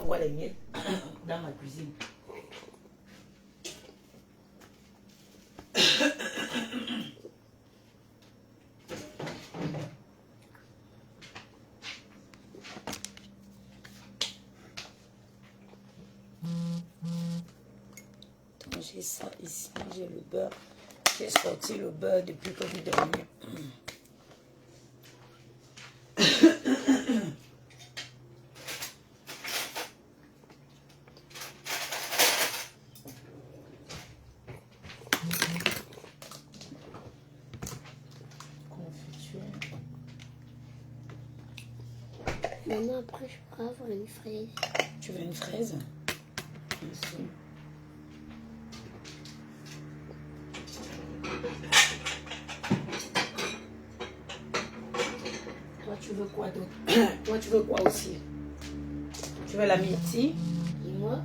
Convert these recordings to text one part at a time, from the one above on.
envoie les miettes dans ma cuisine. Donc j'ai ça ici, j'ai le beurre. J'ai sorti le beurre depuis que vous dormez. Maman, après, je pourrais avoir une fraise. Tu veux une fraise? Ici. Toi, tu veux quoi d'autre? Toi, tu veux quoi aussi? Tu veux la myrtille? Dis-moi.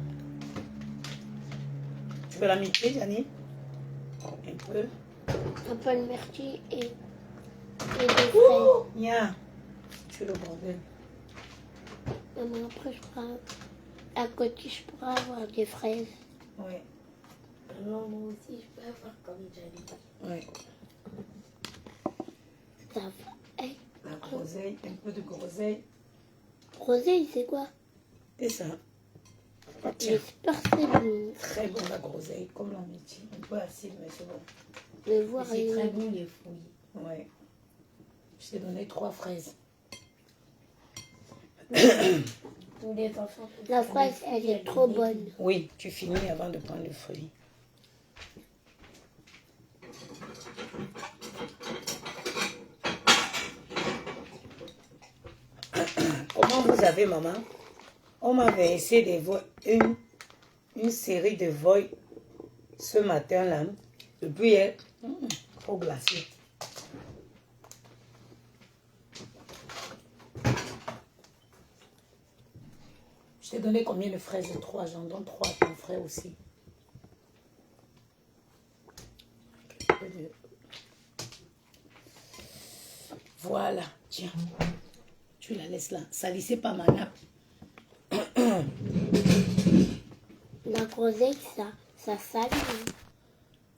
Tu veux la myrtille, Janine? Un peu. Un peu de myrtille et des fraises. Nia, tu veux le bordel. Maman, après, je pourrais... À côté, je pourrais avoir des fraises. Oui. Maman, moi aussi, je peux avoir comme Janine. Oui. Ça va. Hey. La groseille, un peu de groseille. Groseille, c'est quoi? Et ça. Tiens. J'espère que c'est bon. Très bon la groseille, comme la myrtille. Un peu acide, mais c'est bon. De voir C'est très bon les fruits. Oui. Je t'ai donné 3 fraises. Pour les enfants. La fraise, elle est trop bonne. Oui, tu finis avant de prendre le fruit. Comment vous avez, maman? On m'avait essayé une série de voix ce matin-là. Depuis hier, trop glacé. Je t'ai donné combien de fraises? 3, j'en donne 3 à ton frère aussi. Voilà, tiens. Tu la laisses là. Salissez pas ma nappe. La groseille, ça salit.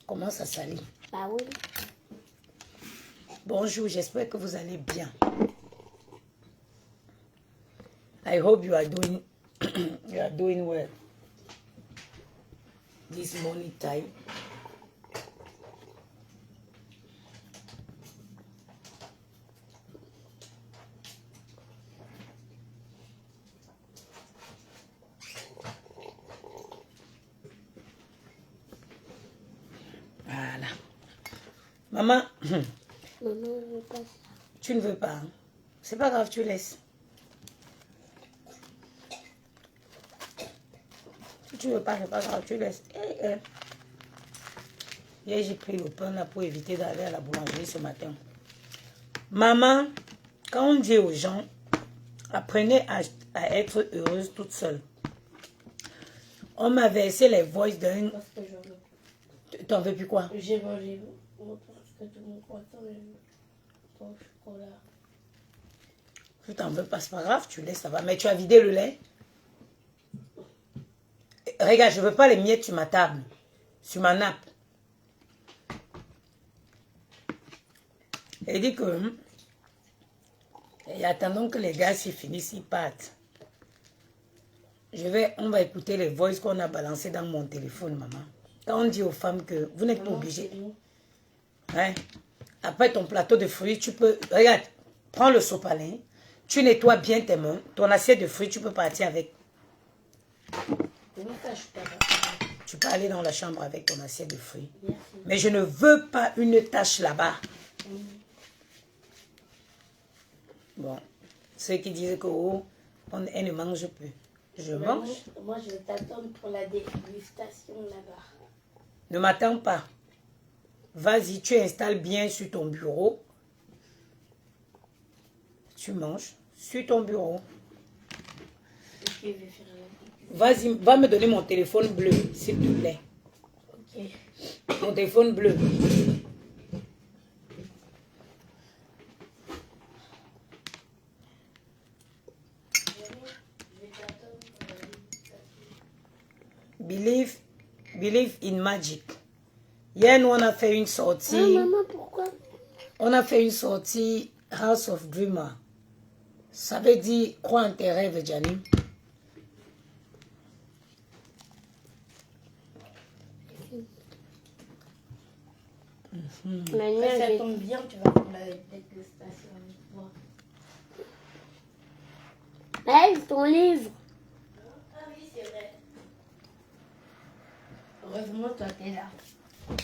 Comment ça salit? Bah oui. Bonjour, j'espère que vous allez bien. I hope you are doing well. This morning time. Voilà. Maman, Maman, je veux pas ça. tu ne veux pas. Hein? C'est pas grave, tu laisses. Si tu veux pas, c'est pas grave, tu laisses. Hier, j'ai pris le pain là pour éviter d'aller à la boulangerie ce matin. Maman, quand on dit aux gens, apprenez à être heureuse toute seule. On m'a versé les voices d'un... Parce que j'en veux. T'en veux plus quoi? J'ai mangé presque tout mon croissant et mon chocolat. Tu t'en veux pas, c'est pas grave, tu laisses, ça va. Mais tu as vidé le lait? Regarde, je veux pas les miettes sur ma table, sur ma nappe. Elle dit que... Et attendons que les gars s'y finissent, ils partent. On va écouter les voices qu'on a balancées dans mon téléphone, maman. Quand on dit aux femmes que vous n'êtes pas obligées. Hein? Après ton plateau de fruits, tu peux... Regarde, prends le sopalin, tu nettoies bien tes mains, ton assiette de fruits, tu peux partir avec. Tu peux aller dans la chambre avec ton assiette de fruits. Merci. Mais je ne veux pas une tâche là-bas. Bon, ceux qui disent que oh, elle ne mange plus. Je mange. Moi, je vais t'attendre pour la dégustation là-bas. Ne m'attends pas. Vas-y, tu installes bien sur ton bureau. Tu manges sur ton bureau. Ok, je vais faire la Vas-y, va me donner mon téléphone bleu, s'il te plaît. Ok. Mon téléphone bleu. Je vais t'attendre pour la dégustation. Believe in magic. Hier, nous, on a fait une sortie. Ah, maman, pourquoi? On a fait une sortie House of Dreamer. Ça veut dire crois en tes rêves, Gianni. Maintenant, Ça j'ai- tombe bien, tu vas faire la dégustation avec moi. Lève ton livre. Ah oui, c'est vrai. Heureusement, toi, t'es là.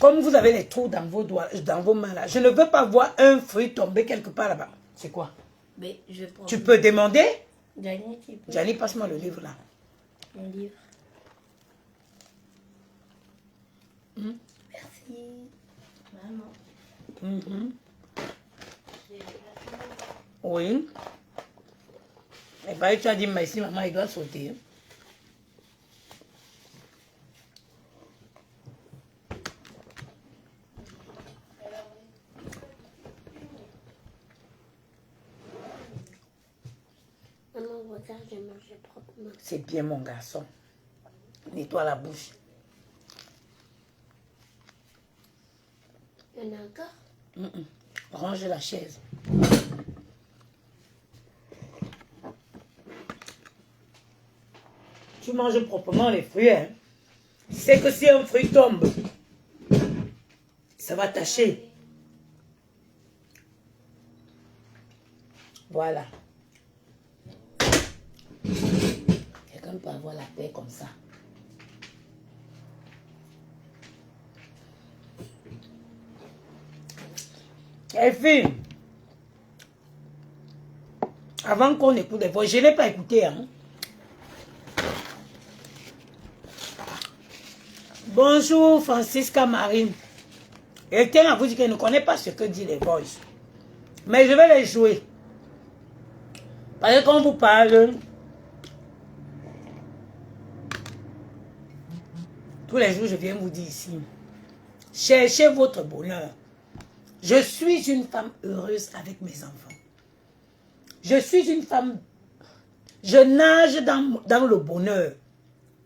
Comme vous avez les trous dans vos doigts, dans vos mains là, je ne veux pas voir un fruit tomber quelque part là-bas. C'est quoi? Mais je prends. Tu peux demander? Gianni, tu peux. Gianni, passe-moi le livre là. Mon livre. Merci. Maman. Mhm. Oui. Et bien, tu as dit merci, maman, il doit sauter. Maman, regarde, j'ai mangé proprement. C'est bien, mon garçon. Nettoie la bouche. Il y en a encore? Range la chaise. Tu manges proprement les fruits, hein. C'est que si un fruit tombe, ça va tâcher. Voilà. Quelqu'un peut avoir la paix comme ça. Et puis, avant qu'on écoute les voix, je ne l'ai pas écouté, hein. Bonjour Francisca Marine. Elle tient à vous dire qu'elle ne connaît pas ce que dit les voices. Mais je vais les jouer. Parce que quand on vous parle, tous les jours je viens vous dire ici, cherchez votre bonheur. Je suis une femme heureuse avec mes enfants. Je suis une femme, je nage dans le bonheur.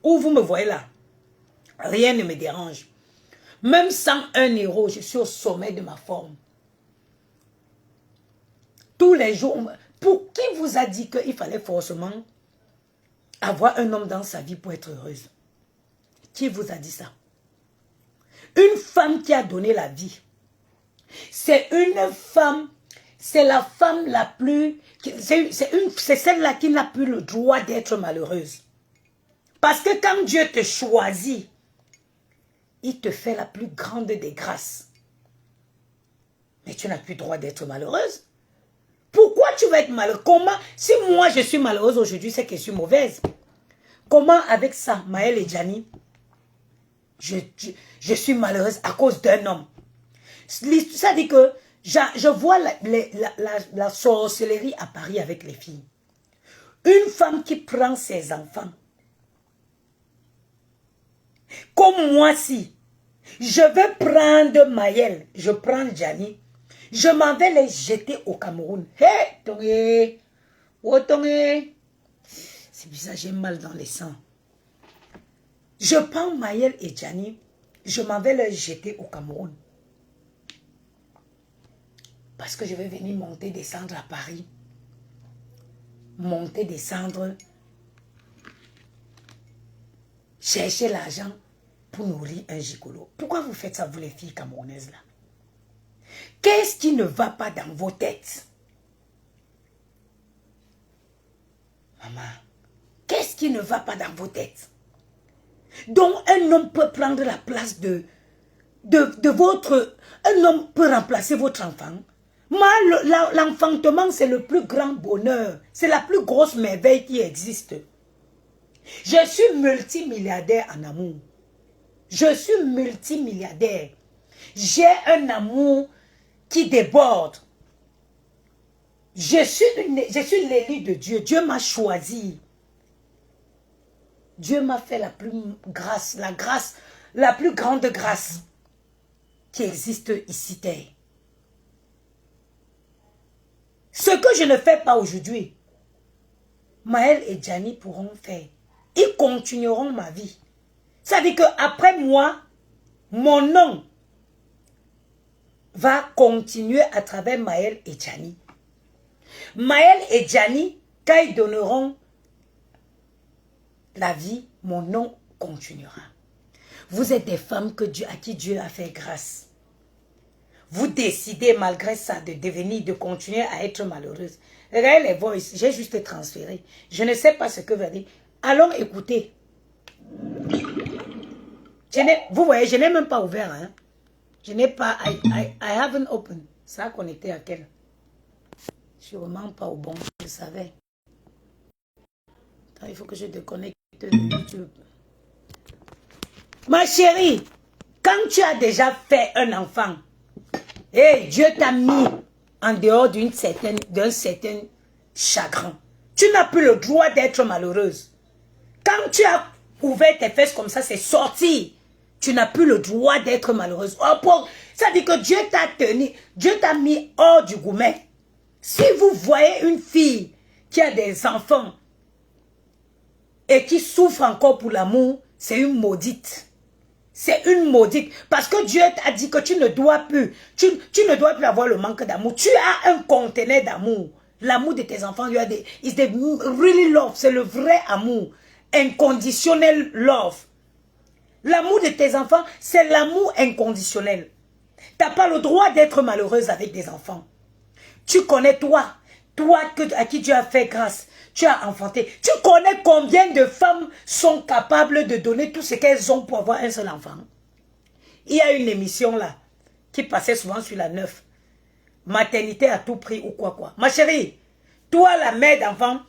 Où vous me voyez là, rien ne me dérange. Même sans 1 euro, je suis au sommet de ma forme. Tous les jours, pour qui vous a dit qu'il fallait forcément avoir un homme dans sa vie pour être heureuse? Qui vous a dit ça? Une femme qui a donné la vie. C'est une femme, c'est la femme la plus, c'est celle-là qui n'a plus le droit d'être malheureuse. Parce que quand Dieu te choisit, il te fait la plus grande des grâces. Mais tu n'as plus le droit d'être malheureuse. Pourquoi tu vas être malheureuse? Comment? Si moi je suis malheureuse aujourd'hui, c'est que je suis mauvaise. Comment avec ça, Maël et Gianni, je suis malheureuse à cause d'un homme? Ça dit que je vois la sorcellerie à Paris avec les filles. Une femme qui prend ses enfants. Comme moi, si je vais prendre Maël, je prends Gianni, je m'en vais les jeter au Cameroun. Hé, Tongé, oh Tongé. C'est bizarre, j'ai mal dans les sangs. Je prends Maël et Gianni, je m'en vais les jeter au Cameroun. Parce que je vais venir monter, descendre à Paris. Monter, descendre. Chercher l'argent pour nourrir un gigolo. Pourquoi vous faites ça, vous les filles camerounaises là? Qu'est-ce qui ne va pas dans vos têtes? Maman, qu'est-ce qui ne va pas dans vos têtes? Donc un homme peut prendre la place de votre... Un homme peut remplacer votre enfant. Moi, l'enfantement, c'est le plus grand bonheur. C'est la plus grosse merveille qui existe. Je suis multimilliardaire en amour. Je suis multimilliardaire. J'ai un amour qui déborde. Je suis l'élu de Dieu. Dieu m'a choisi. Dieu m'a fait la plus grande grâce qui existe ici terre. Ce que je ne fais pas aujourd'hui, Maël et Gianni pourront faire. Ils continueront ma vie. Ça veut dire qu'après moi, mon nom va continuer à travers Maël et Gianni. Maël et Gianni, quand ils donneront la vie, mon nom continuera. Vous êtes des femmes à qui Dieu a fait grâce. Vous décidez malgré ça de devenir, de continuer à être malheureuse. Regardez les voices, j'ai juste transféré. Je ne sais pas ce que vous allez dire. Allons écouter. Vous voyez, je n'ai même pas ouvert. Hein? Je n'ai pas... I haven't opened. Ça a connecté à quel? Je suis vraiment pas au bon, je savais. Attends, il faut que je déconnecte de YouTube. Ma chérie, quand tu as déjà fait un enfant, et Dieu t'a mis en dehors d'un certain chagrin, tu n'as plus le droit d'être malheureuse. Quand tu as ouvert tes fesses comme ça, c'est sorti. Tu n'as plus le droit d'être malheureuse. Ça dit que Dieu t'a tenu, Dieu t'a mis hors du gourmet. Si vous voyez une fille qui a des enfants et qui souffre encore pour l'amour, c'est une maudite. C'est une maudite. Parce que Dieu t'a dit que tu ne dois plus, tu ne dois plus avoir le manque d'amour. Tu as un conteneur d'amour. L'amour de tes enfants, is the really love. C'est le vrai amour. Inconditionnel love. L'amour de tes enfants, c'est l'amour inconditionnel. Tu n'as pas le droit d'être malheureuse avec des enfants. Tu connais toi à qui Dieu a fait grâce. Tu as enfanté. Tu connais combien de femmes sont capables de donner tout ce qu'elles ont pour avoir un seul enfant. Il y a une émission là, qui passait souvent sur la 9. Maternité à tout prix ou quoi. Ma chérie, toi la mère d'enfant,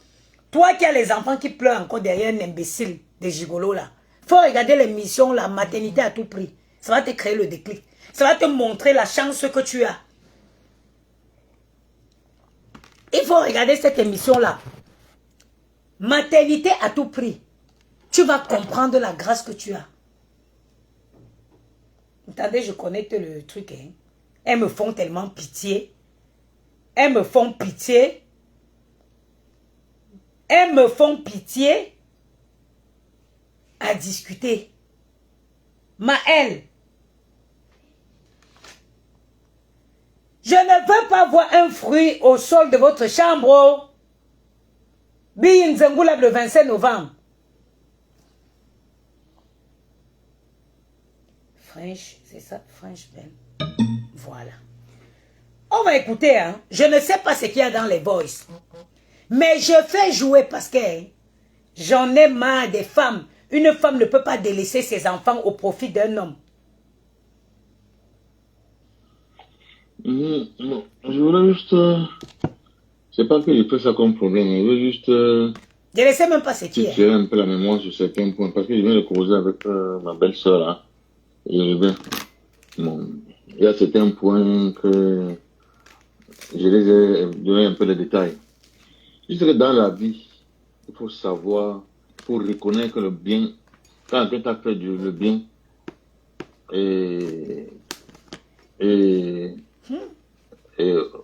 toi qui as les enfants qui pleurent encore derrière un imbécile de gigolo là, faut regarder l'émission là, maternité à tout prix. Ça va te créer le déclic. Ça va te montrer la chance que tu as. Il faut regarder cette émission là. Maternité à tout prix. Tu vas comprendre la grâce que tu as. Attendez, je connecte le truc. Hein. Elles me font tellement pitié. Elles me font pitié. Elles me font pitié à discuter. Maël, je ne veux pas voir un fruit au sol de votre chambre. Biyin Zengoulab le 25 novembre. French, c'est ça, French Ben. Voilà. On va écouter, hein. Je ne sais pas ce qu'il y a dans les voices. Mais je fais jouer parce que j'en ai marre des femmes. Une femme ne peut pas délaisser ses enfants au profit d'un homme. Non, je voulais juste... C'est pas que je fais ça comme problème, je veux juste... Je ne sais même pas ce qui est. J'ai un peu la mémoire sur certains points, parce que je viens de causer avec ma belle-sœur, là. Et bien, bon, il y a certains points que je les ai donné un peu de détails. Juste que dans la vie, il faut savoir, il faut reconnaître le bien, quand tu as fait le bien,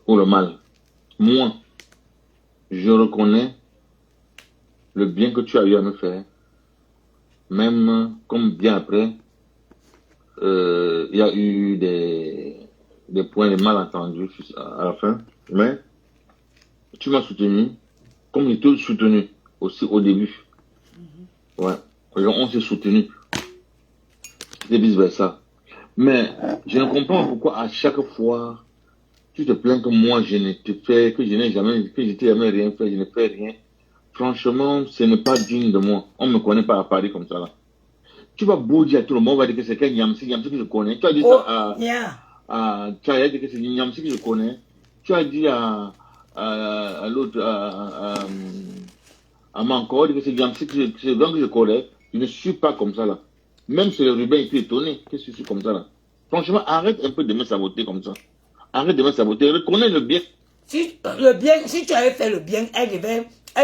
ou le mal. Moi, je reconnais le bien que tu as eu à me faire, même comme bien après, il y a eu des points de malentendus à la fin, mais tu m'as soutenu, comme j'ai tout soutenu aussi au début. Ouais, on s'est soutenu, et vice versa. Mais je ne comprends pas pourquoi à chaque fois, tu te plains que moi je ne te fais, que je n'ai jamais, que je t'ai jamais rien fait, je ne fais rien. Franchement, ce n'est pas digne de moi. On ne me connaît pas à Paris comme ça là. Tu vas beau dire à tout le monde, on va dire que c'est quelqu'un Yamsi que je connais. Tu as dit ça tu as dit que c'est Yamsi que je connais. Tu as dit à l'autre, à Manko, que c'est Yamsi que je connais. Je ne suis pas comme ça là. Même si le ruban est étonné que je suis comme ça là. Franchement, arrête un peu de me saboter comme ça. Arrête de me saboter. Reconnais le bien. Si tu avais fait le bien, elle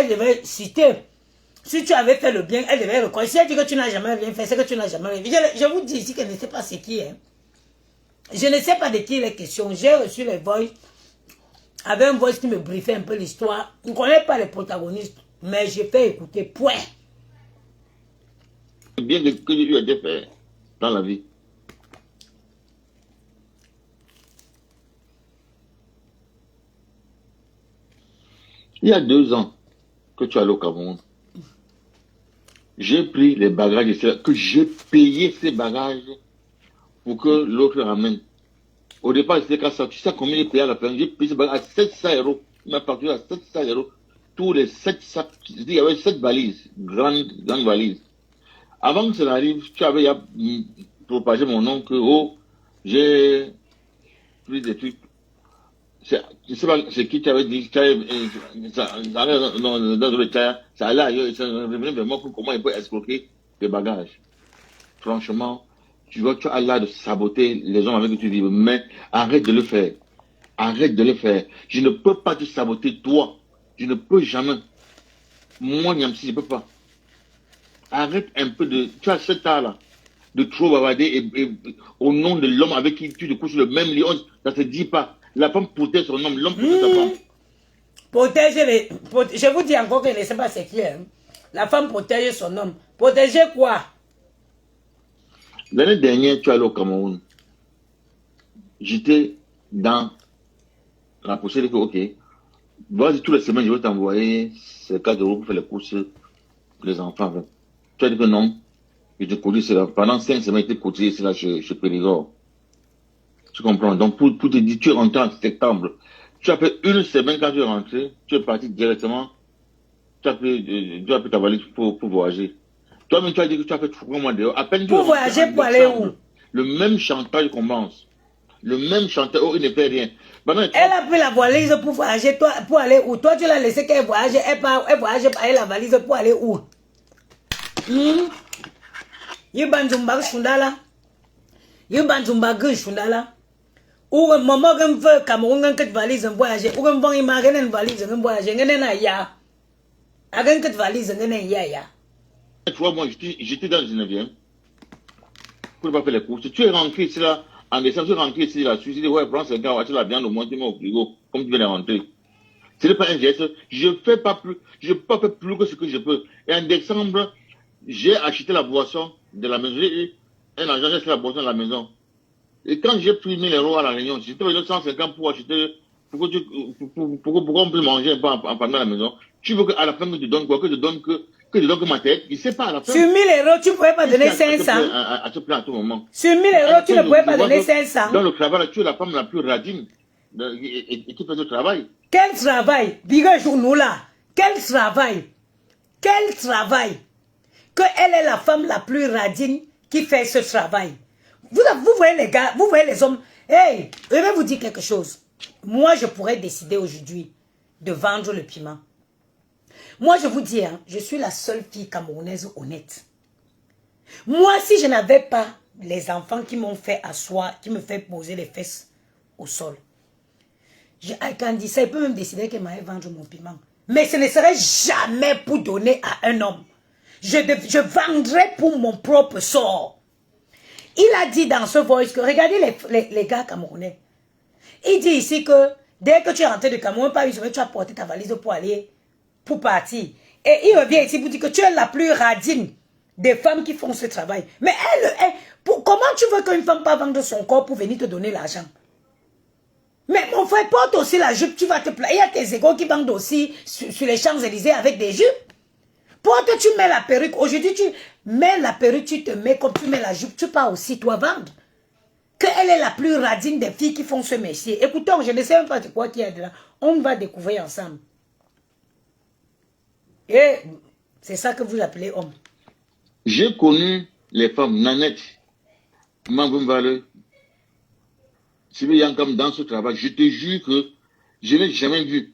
devait citer. Si tu avais fait le bien, elle devait reconnaître. Si elle dit que tu n'as jamais rien fait, c'est que tu n'as jamais rien fait. Je vous dis ici qu'elle ne sait pas ce qui est. Je ne sais pas de qui il est question. J'ai reçu les voix avec un voice qui me briefait un peu l'histoire. Je ne connais pas les protagonistes, mais j'ai fait écouter. Point. bien que Dieu a été fait dans la vie. Il y a 2 ans que tu es allé au Cameroun, j'ai pris les bagages, que j'ai payé ces bagages pour que l'autre ramène. Au départ, c'était qu'à ça. Tu sais combien il payé à la fin? J'ai payé ces bagages à 700 €. Il m'a facturé à 700 €. Tous les 7 sacs, il y avait 7 valises, grandes valises. Avant que ça n'arrive, tu avais propagé mon nom que, oh, j'ai pris des trucs. Je ne sais pas, c'est qui t'avait dit, ça allait ailleurs, ça revenait vers moi pour comment il peut escroquer tes bagages. Franchement, tu as l'air de saboter les hommes avec qui tu vis, mais arrête de le faire. Arrête de le faire. Je ne peux pas te saboter, toi. Je ne peux jamais. Moi, Niamsi, je ne peux pas. Arrête un peu de... Tu as cet art-là, de trop bavarder et au nom de l'homme avec qui tu te couches sur le même lit, ça ne se dit pas. La femme protège son homme, l'homme protège sa femme. Je vous dis encore que je ne sais pas c'est qui. Hein. La femme protège son homme. Protéger quoi? L'année dernière, tu es allé au Cameroun. J'étais dans la pochette que, ok, vas-y, toutes les semaines, je vais t'envoyer ces 4 € pour faire les courses pour les enfants. Tu as dit que non. Je te cotise cela. Pendant 5 semaines, je te cotise cela chez Périgord. Tu comprends? Donc, pour te dire, tu es rentré en septembre. Tu as fait 1 semaine quand tu es rentré, tu es parti directement. Tu as pris ta valise pour voyager. Toi-même, tu as dit que tu as fait 3 mois dehors. À peine pour voyager, pour aller où? Le même chantage commence. Le même chantage, oh, il ne fait rien. Elle a pris la valise pour voyager, toi, pour aller où? Toi, tu l'as laissé qu'elle voyage, elle voyage avec la valise pour aller où? Yibanjumba Shundala. Yibanjumba Shundala. Ou un moment que veut Cameroun que valise en voyage, ou un bon imagine une valise en voyage, en ya. Again que valise en ya. 3 mois, j'étais dans le 19e. Pour ne pas faire les courses. Tu es rentré ici là, en décembre, tu es rentré ici là, tu dis, ouais, prends ce gars, tu la viande au moins, tu mets au frigo, comme tu viens de rentrer. Ce n'est pas un geste. Je ne peux pas faire plus que ce que je peux. Et en décembre, j'ai acheté la boisson de la maison. J'ai eu un agent, j'ai acheté la boisson de la maison. Et quand j'ai pris 1000 € à la réunion, j'étais venu 150 pour acheter, pour qu'on puisse manger un peu en parlant à la maison. Tu veux qu'à la fin, que tu donnes quoi? Que je donne que ma tête? Il ne sait pas à la fin. Sur 1000 €, tu ne pouvais pas donner 500. À ce plan, à tout moment. Sur 1000 €, tu ne pouvais pas donner 500. Dans le travail, tu es la femme la plus radine et qui fait ce travail. Quel travail? Diga journaux là. Quel travail? Quel travail? Que elle est la femme la plus radine qui fait ce travail. Vous voyez les gars, vous voyez les hommes. Hey, je vais vous dire quelque chose. Moi, je pourrais décider aujourd'hui de vendre le piment. Moi, je vous dis, hein, je suis la seule fille camerounaise honnête. Moi, si je n'avais pas les enfants qui m'ont fait asseoir, qui me fait poser les fesses au sol, il peut même décider qu'elle m'allait vendre mon piment. Mais ce ne serait jamais pour donner à un homme. Je vendrais pour mon propre sort. Il a dit dans ce voice que, regardez les gars camerounais. Il dit ici que dès que tu es rentré de Cameroun, pas une semaine, tu as porté ta valise pour partir. Et il revient ici pour dire que tu es la plus radine des femmes qui font ce travail. Mais comment tu veux qu'une femme pas vendre son corps pour venir te donner l'argent? Mais mon frère, porte aussi la jupe, tu vas te plaindre. Il y a tes égaux qui vendent aussi sur les Champs-Élysées avec des jupes. Porte, tu mets la perruque. Aujourd'hui, tu mets la perruque, tu te mets comme tu mets la jupe, tu pars aussi, toi, vendre. Qu'elle est la plus radine des filles qui font ce métier. Écoutons, je ne sais même pas de quoi il y a de là. On va découvrir ensemble. Et c'est ça que vous appelez homme. J'ai connu les femmes Nanette, Mamboumbale, Sibi Yankam dans ce travail. Je te jure que je n'ai jamais vu.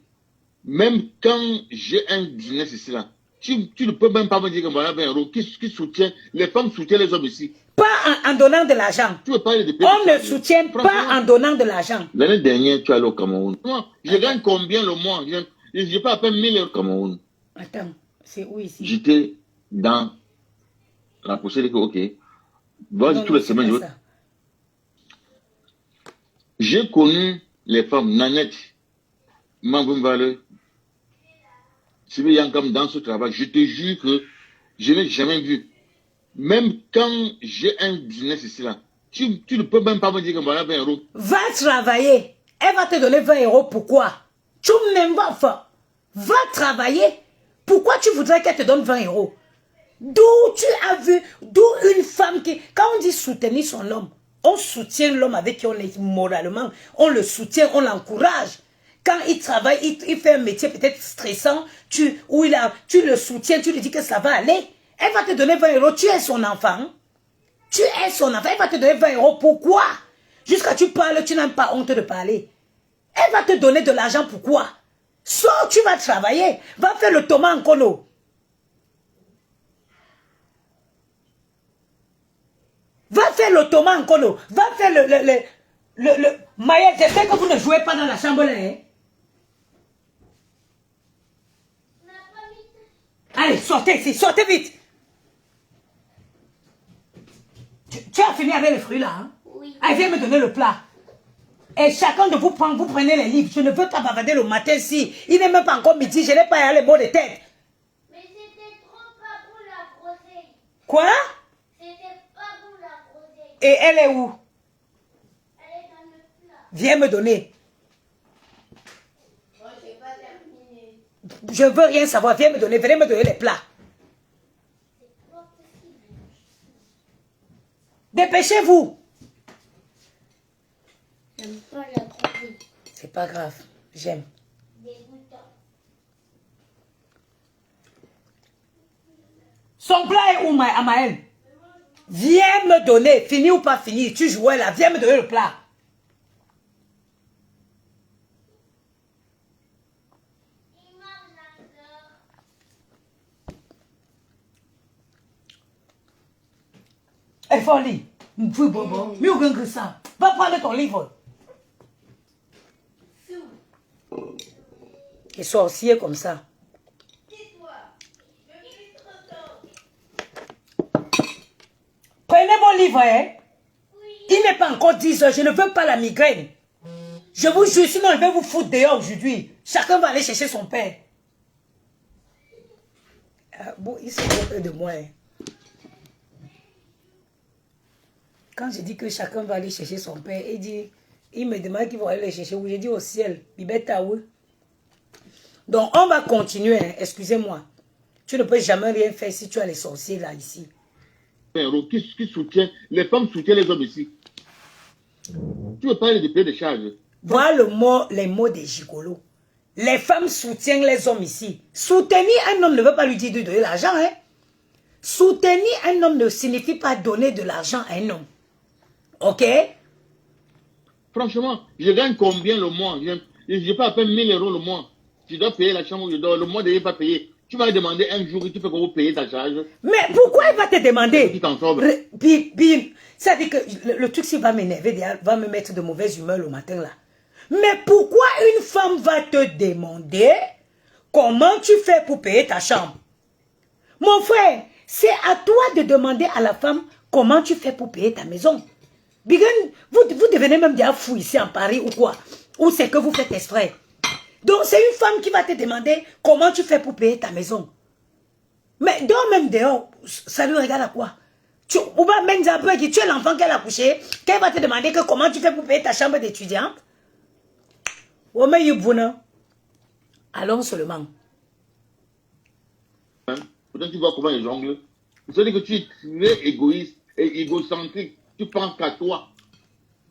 Même quand j'ai un business ici là, tu ne peux même pas me dire que voilà, qui soutient, les femmes soutiennent les hommes ici. Pas en donnant de l'argent. Tu veux parler de on ne soutient pas en donnant de l'argent. L'année dernière, tu es allé au Cameroun. Moi, je gagne combien le mois? Je n'ai pas à peine 1000 € au Cameroun. Attends, c'est où ici? J'étais dans la pochette que, ok, vas-y, toutes les semaines. J'ai connu les femmes Nanette, Mamboumbale, Sibi Yankam dans ce travail. Je te jure que je n'ai jamais vu. Même quand j'ai un business ici, là, tu ne peux même pas me dire que voilà 20 euros. Va travailler. Elle va te donner 20 euros. Pourquoi? Tu n'aimes pas faire. Va travailler. Pourquoi tu voudrais qu'elle te donne 20 euros? D'où tu as vu, d'où une femme qui, quand on dit soutenir son homme, on soutient l'homme avec qui on est moralement, on le soutient, on l'encourage. Quand il travaille, il fait un métier peut-être stressant, tu le soutiens, tu lui dis que ça va aller. Elle va te donner 20 euros, tu es son enfant. Tu es son enfant, elle va te donner 20 euros. Pourquoi? Jusqu'à tu parles, tu n'as pas honte de parler. Elle va te donner de l'argent, pourquoi? Sors, tu vas travailler, va faire le Thomas en Kono. Va faire le Thomas en Kono. Va faire le Maïa, j'espère que vous ne jouez pas dans la chambre là. Hein? Allez, sortez ici, sortez vite. Tu as fini avec les fruits là, hein? Oui. Allez, viens me donner le plat. Et chacun de vous prend, vous prenez les livres. Je ne veux pas bavarder le matin si. Il n'est même pas encore midi, je n'ai pas les mots de tête. Mais c'était trop pas bon la groseille. Quoi? C'était pas bon la groseille. Et elle est où? Elle est dans le plat. Viens me donner. Moi, j'ai pas terminé. Je veux rien savoir. Viens me donner. Venez me donner les plats. C'est pas possible. Dépêchez-vous. J'aime pas la groseille. C'est pas grave. J'aime. Dégoûtant. Son plat est où, Amaël? Viens me donner. Fini ou pas fini? Tu jouais là. Viens me donner le plat. Il mange la fleur. Il faut lire. Bobo. Mieux que ça. Va prendre ton livre. Et sorcier comme ça. Prenez mon livre, hein? Il n'est pas encore 10 heures. Je ne veux pas la migraine. Je vous jure, sinon je vais vous foutre dehors aujourd'hui. Chacun va aller chercher son père. Ah, bon, il se moque de moi. Hein. Quand je dis que chacun va aller chercher son père, il me demande qu'ils vont aller le chercher où. Je dis au ciel, Bibeta où. Donc on va continuer, hein. Excusez-moi. Tu ne peux jamais rien faire si tu as les sorciers là, ici. Qui soutient, les femmes soutiennent les hommes ici. Tu veux parler de payer des charges? Voilà les mots des gigolos. Les femmes soutiennent les hommes ici. Soutenir un homme ne veut pas lui dire de donner l'argent. Hein? Soutenir un homme ne signifie pas donner de l'argent à un homme. Ok? Franchement, je gagne combien le mois? Je n'ai pas à peine 1000 euros le mois. Tu dois payer la chambre où je dors. Le mois, je n'ai pas payé. Tu m'as demandé un jour et tu peux comment payer ta charge. Mais pourquoi il va te demander? Tu t'en sors. Ça veut dire que le truc, s'il va m'énerver, va me mettre de mauvaise humeur le matin là. Mais pourquoi une femme va te demander comment tu fais pour payer ta chambre? Mon frère, c'est à toi de demander à la femme comment tu fais pour payer ta maison. Bigan, vous devenez même déjà fou ici en Paris ou quoi? Ou c'est que vous faites exprès? Donc c'est une femme qui va te demander comment tu fais pour payer ta maison. Mais dehors même dehors, ça lui regarde à quoi? Tu es l'enfant qu'elle a couché, qu'elle va te demander que comment tu fais pour payer ta chambre d'étudiante. Allons seulement. Peut-être tu vois comment ils jonglent. C'est-à-dire que tu es égoïste et égocentrique. Tu penses qu'à toi.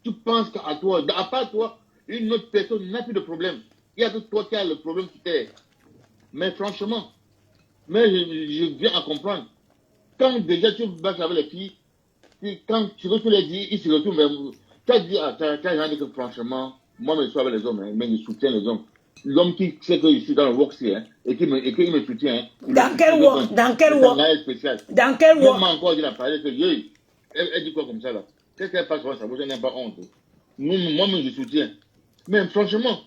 Tu penses qu'à toi. À part toi, une autre personne n'a plus de problème. Il y a que toi qui as le problème qui t'est. Mais franchement, je viens à comprendre. Quand déjà tu vas avec les filles, puis quand tu veux les dire, ils se retournent vers vous. Tu as dit, que franchement, moi je suis avec les hommes, hein, mais je soutiens les hommes. L'homme qui sait que je suis dans le work hein, et qu'il me soutient. Hein, dans quel work? Dans quel work? Dans quel work? Moi encore, il a parlé que elle dit quoi comme ça là? Qu'est-ce qu'elle passe sur ça? Vous n'avez pas honte. Moi-même, je soutiens. Mais franchement,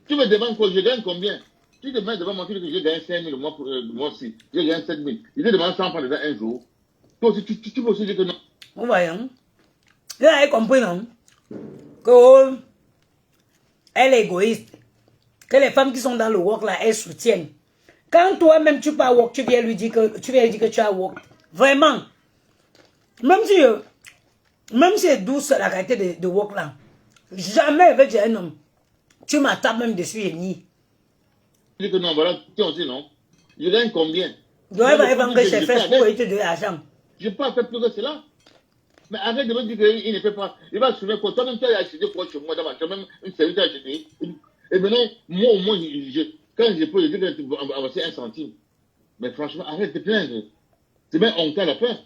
tu me demandes quoi? Je gagne combien? Tu te mets devant moi, tu dis que je gagne 5 000 le mois aussi. Je gagne 7 000. Je te demande 100 francs déjà un jour. Toi aussi, tu peux aussi dire que non. Vous voyez, hein? Vous avez compris, non? Que elle est égoïste. Que les femmes qui sont dans le work là, elles soutiennent. Quand toi-même tu pas work, tu viens lui dire que tu as work. Vraiment. Même si c'est douce la qualité de work là, jamais avec un homme, tu m'attends même dessus et ni. Je dis que non, voilà, tiens aussi, non. Je gagne combien? Il va vendre chez Fès pour te donner l'argent. Je peux pas faire plus que cela. Mais arrête de me dire qu'il ne fait pas. Il va assumer quoi. Toi-même, tu as acheté quoi chez moi, tu as même une service à acheter. Et maintenant, moi au moins, quand je peux, je dis que tu vas avancer 1 centime. Mais franchement, arrête de te plaindre. C'est bien honteux à la fin.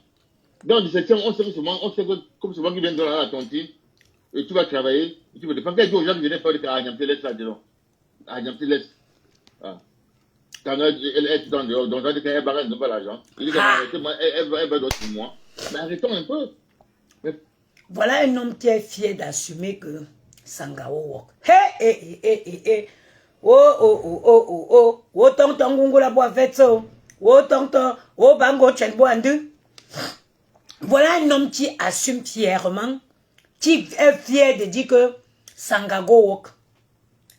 Dans le 17e, on sait que comme c'est moi qui viens de la tontine, et tu vas travailler, et tu vas dépendre. Quand tu dis aux gens que je n'ai pas dit qu'à Agnamté, laisse ça, disons. Agnamté, laisse. Quand elle est dans dehors, donc elle barre, elle n'a pas l'argent. Il dit qu'elle va donner pour moi. Mais arrêtons un peu. Mais... Voilà un homme qui est fier d'assumer que Sangao work. Oh, tonton Gungola bois vetso. Oh, tonton, oh, bango chen boandu. Voilà un homme qui assume fièrement, qui est fier de dire que Sangago work.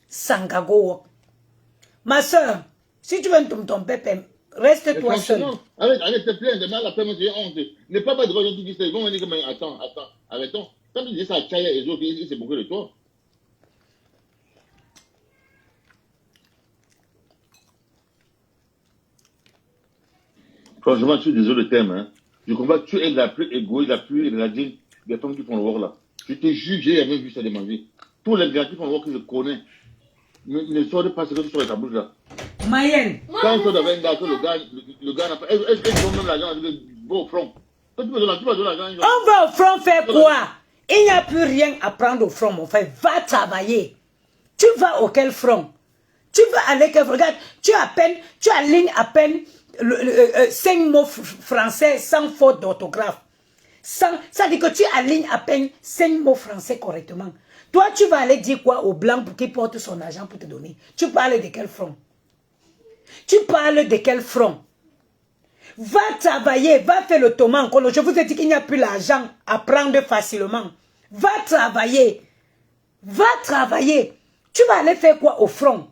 Sangago work. Ma soeur, si tu veux ton pépé, reste-toi seul. Arrête de te plaindre, demain la femme c'est honte. Ne pas devant les gens qui disent, ils vont me dire, mais attends, arrêtons. Quand tu dis ça à Chaya et les autres, ils se moquent de toi. Franchement, je suis désolé de thème, hein. Je comprends que tu es la plus égoïste, la plus radine des femmes qui font le work là. Je te jure, j'ai jamais vu ça de ma vie. Tous les gars qui font le work que je connais ne sortent pas ce que tu sur ta bouche là. Mayenne. Quand on sort avec un gars, que le gars n'a pas. Est-ce qu'ils ont même l'argent avec le beau front? Quand tu vas donner l'argent. On va au front faire quoi? Il n'y a plus rien à prendre au front, mon frère. Va travailler. Tu vas auquel front? Tu vas aller quel front? Regarde, tu alignes à peine 5 mots français sans faute d'orthographe. Ça dit que tu alignes à peine 5 mots français correctement. Toi, tu vas aller dire quoi au blanc pour qu'il porte son argent pour te donner? Tu parles de quel front? Tu parles de quel front? Va travailler, va faire le toman. Je vous ai dit qu'il n'y a plus l'argent à prendre facilement. Va travailler. Va travailler. Tu vas aller faire quoi au front?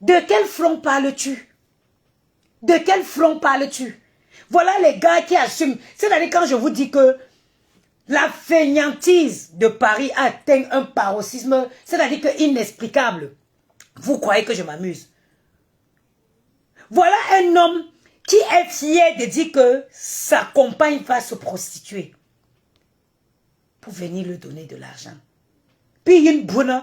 De quel front parles-tu? De quel front parles-tu? Voilà les gars qui assument. C'est-à-dire quand je vous dis que la fainéantise de Paris a atteint un paroxysme, c'est-à-dire que inexplicable. Vous croyez que je m'amuse? Voilà un homme qui est fier de dire que sa compagne va se prostituer pour venir lui donner de l'argent. Puis une bonne.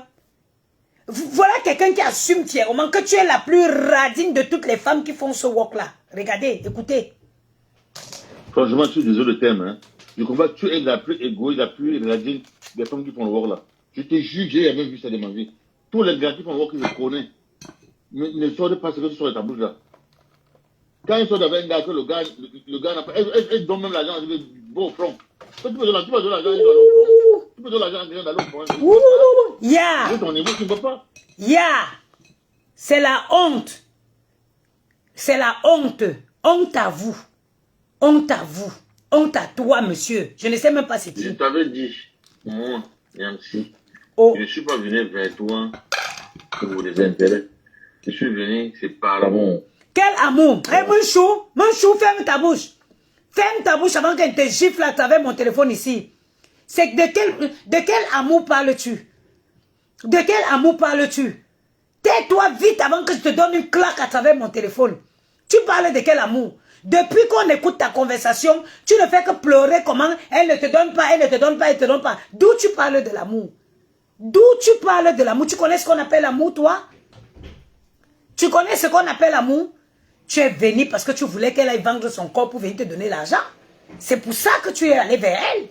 Voilà quelqu'un qui assume fièrement que tu es la plus radine de toutes les femmes qui font ce work-là. Regardez, écoutez. Franchement, je suis désolé de thème, hein. Je comprends que tu es la plus égoïste, la plus radine des femmes qui font le work là. Je te jure, j'ai jamais vu ça de ma vie. Tous les gars qui font le work que je connais ne sortent pas ce que tu sors de ta bouche là. Quand ils sortent avec un gars, que le gars n'a pas. Elle donne même l'argent avec le beau front. Quand tu peux donner l'argent, il va aller au front. Tu peux donner l'argent, il va aller au front. Yeah! Ton niveau, tu ne peux pas. Yeah! C'est la honte. C'est la honte. Honte à vous. Honte à vous. Honte à toi, monsieur. Je ne sais même pas c'est qui. Je t'avais dit, moi, Yamsi, oh. Je ne suis pas venu vers toi pour des intérêts. Je suis venu, c'est par amour. Quel amour? Eh, mon chou, ferme ta bouche. Ferme ta bouche avant qu'elle te gifle à travers mon téléphone ici. C'est de quel amour parles-tu? De quel amour parles-tu? Tais-toi vite avant que je te donne une claque à travers mon téléphone. Tu parles de quel amour? Depuis qu'on écoute ta conversation, tu ne fais que pleurer comment elle ne te donne pas, elle ne te donne pas, elle ne te donne pas. D'où tu parles de l'amour? D'où tu parles de l'amour? Tu connais ce qu'on appelle l'amour, toi? Tu connais ce qu'on appelle l'amour? Tu es venu parce que tu voulais qu'elle aille vendre son corps pour venir te donner l'argent. C'est pour ça que tu es allé vers elle.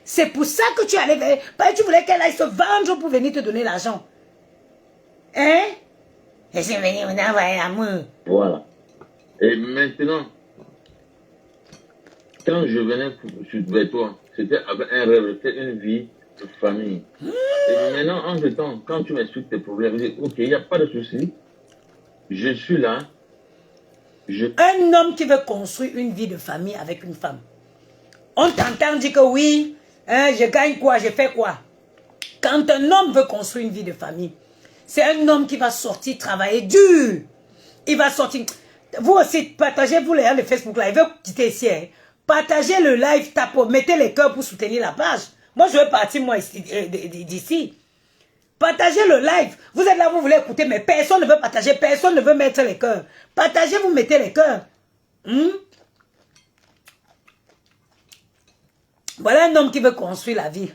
C'est pour ça que tu es allé vers elle. Parce que tu voulais qu'elle aille se vendre pour venir te donner l'argent. Hein? Et c'est venu me envoyer l'amour. Voilà. Et maintenant, quand je venais vers toi, c'était avec un rêve, c'était une vie de famille. Et maintenant, entre temps, quand tu m'expliques tes problèmes, je dis, ok, il n'y a pas de souci. Je suis là. Un homme qui veut construire une vie de famille avec une femme. On t'entend dire que oui, hein, je gagne quoi, je fais quoi. Quand un homme veut construire une vie de famille, c'est un homme qui va sortir travailler dur. Il va sortir. Vous aussi, partagez-vous les liens de Facebook Live. Je vais quitter ici. Hein. Partagez le live, mettez les cœurs pour soutenir la page. Moi, je vais partir, moi, d'ici. Partagez le live. Vous êtes là, vous voulez écouter, mais personne ne veut partager, personne ne veut mettre les cœurs. Partagez, vous mettez les cœurs. Voilà un homme qui veut construire la vie.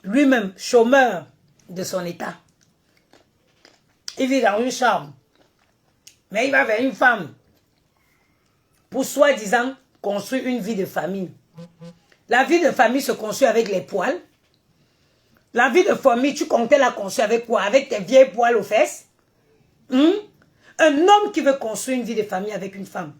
Lui-même, chômeur de son état. Il vit dans une chambre. Mais il va vers une femme. Pour soi-disant construire une vie de famille. La vie de famille se construit avec les poils. La vie de famille, tu comptais la construire avec quoi? Avec tes vieilles poils aux fesses. Un homme qui veut construire une vie de famille avec une femme.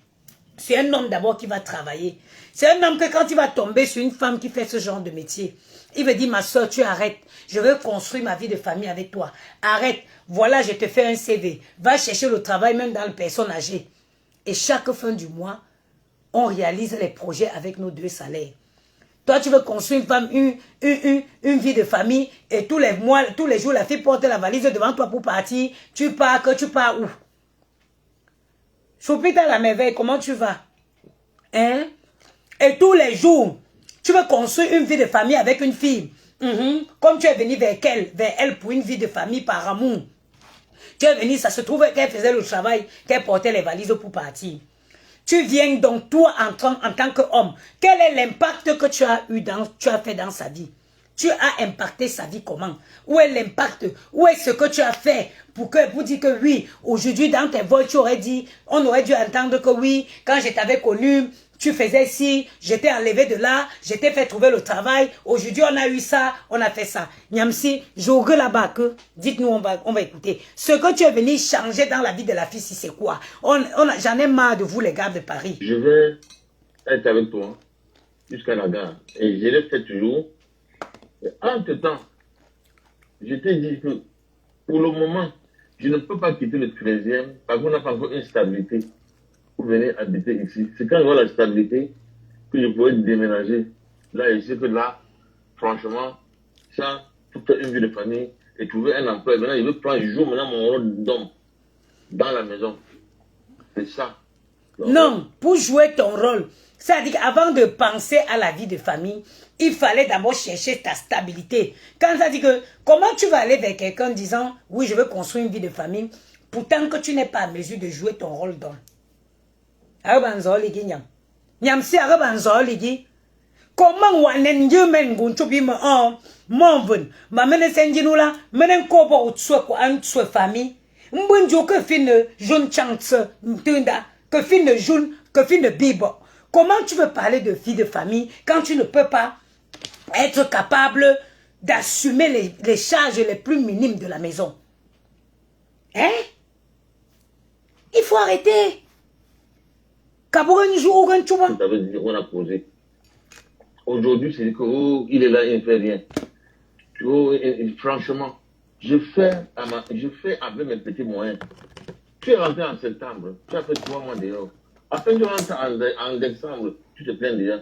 C'est un homme d'abord qui va travailler. C'est un homme que quand il va tomber sur une femme qui fait ce genre de métier, il veut dire, ma soeur, tu arrêtes. Je veux construire ma vie de famille avec toi. Arrête. Voilà, je te fais un CV. Va chercher le travail même dans les personnes âgées. Et chaque fin du mois, on réalise les projets avec nos 2 salaires. Toi, tu veux construire une femme, une vie de famille, et tous les mois, tous les jours, la fille porte la valise devant toi pour partir. Tu pars où? Choupita la merveille, comment tu vas? Hein? Et tous les jours, tu veux construire une vie de famille avec une fille. Comme tu es venu vers elle pour une vie de famille par amour. Tu es venu, ça se trouve qu'elle faisait le travail, qu'elle portait les valises pour partir. Tu viens donc, toi, en tant qu'homme, quel est l'impact que tu as fait dans sa vie? Tu as impacté sa vie comment? Où est l'impact? Où est ce que tu as fait pour dire que oui, aujourd'hui dans tes vols, on aurait dû entendre que oui, quand je t'avais connu, tu faisais ci, j'étais enlevé de là, j'étais fait trouver le travail, aujourd'hui on a eu ça, on a fait ça. Nyamsi, j'aurais là-bas que, dites-nous, on va écouter. Ce que tu es venu changer dans la vie de la fille, c'est quoi? J'en ai marre de vous les gars de Paris. Je vais être avec toi jusqu'à la gare. Et je l'ai fait toujours. Et entre-temps, je t'ai dit que pour le moment, je ne peux pas quitter le 13e parce qu'on n'a pas encore une stabilité pour venir habiter ici. C'est quand je vois la stabilité que je pourrais déménager. Là, je sais que là, franchement, ça, toute une vie de famille et trouver un emploi. Maintenant, je veux prendre jour maintenant mon rôle d'homme dans la maison. C'est ça. Donc, non, pour jouer ton rôle, c'est-à-dire qu'avant de penser à la vie de famille, il fallait d'abord chercher ta stabilité. Quand ça dit que, comment tu vas aller vers quelqu'un disant, oui, je veux construire une vie de famille, pourtant que tu n'es pas à mesure de jouer ton rôle d'homme. Comment wanen yemen gunchubi monven ma menen senjinula menen kobo utswe ko an tswe famille mbunjo que fin jeune chance ntunda que fin jeune que fin bibo. Comment tu veux parler de vie de famille quand tu ne peux pas être capable d'assumer les charges les plus minimes de la maison? Hein? Il faut arrêter. On a posé. Aujourd'hui, c'est que oh, il est là, il ne fait rien. Oh, franchement, je fais avec mes petits moyens. Tu es rentré en septembre, tu as fait 3 mois dehors. Après, tu rentres en décembre, tu te plains déjà.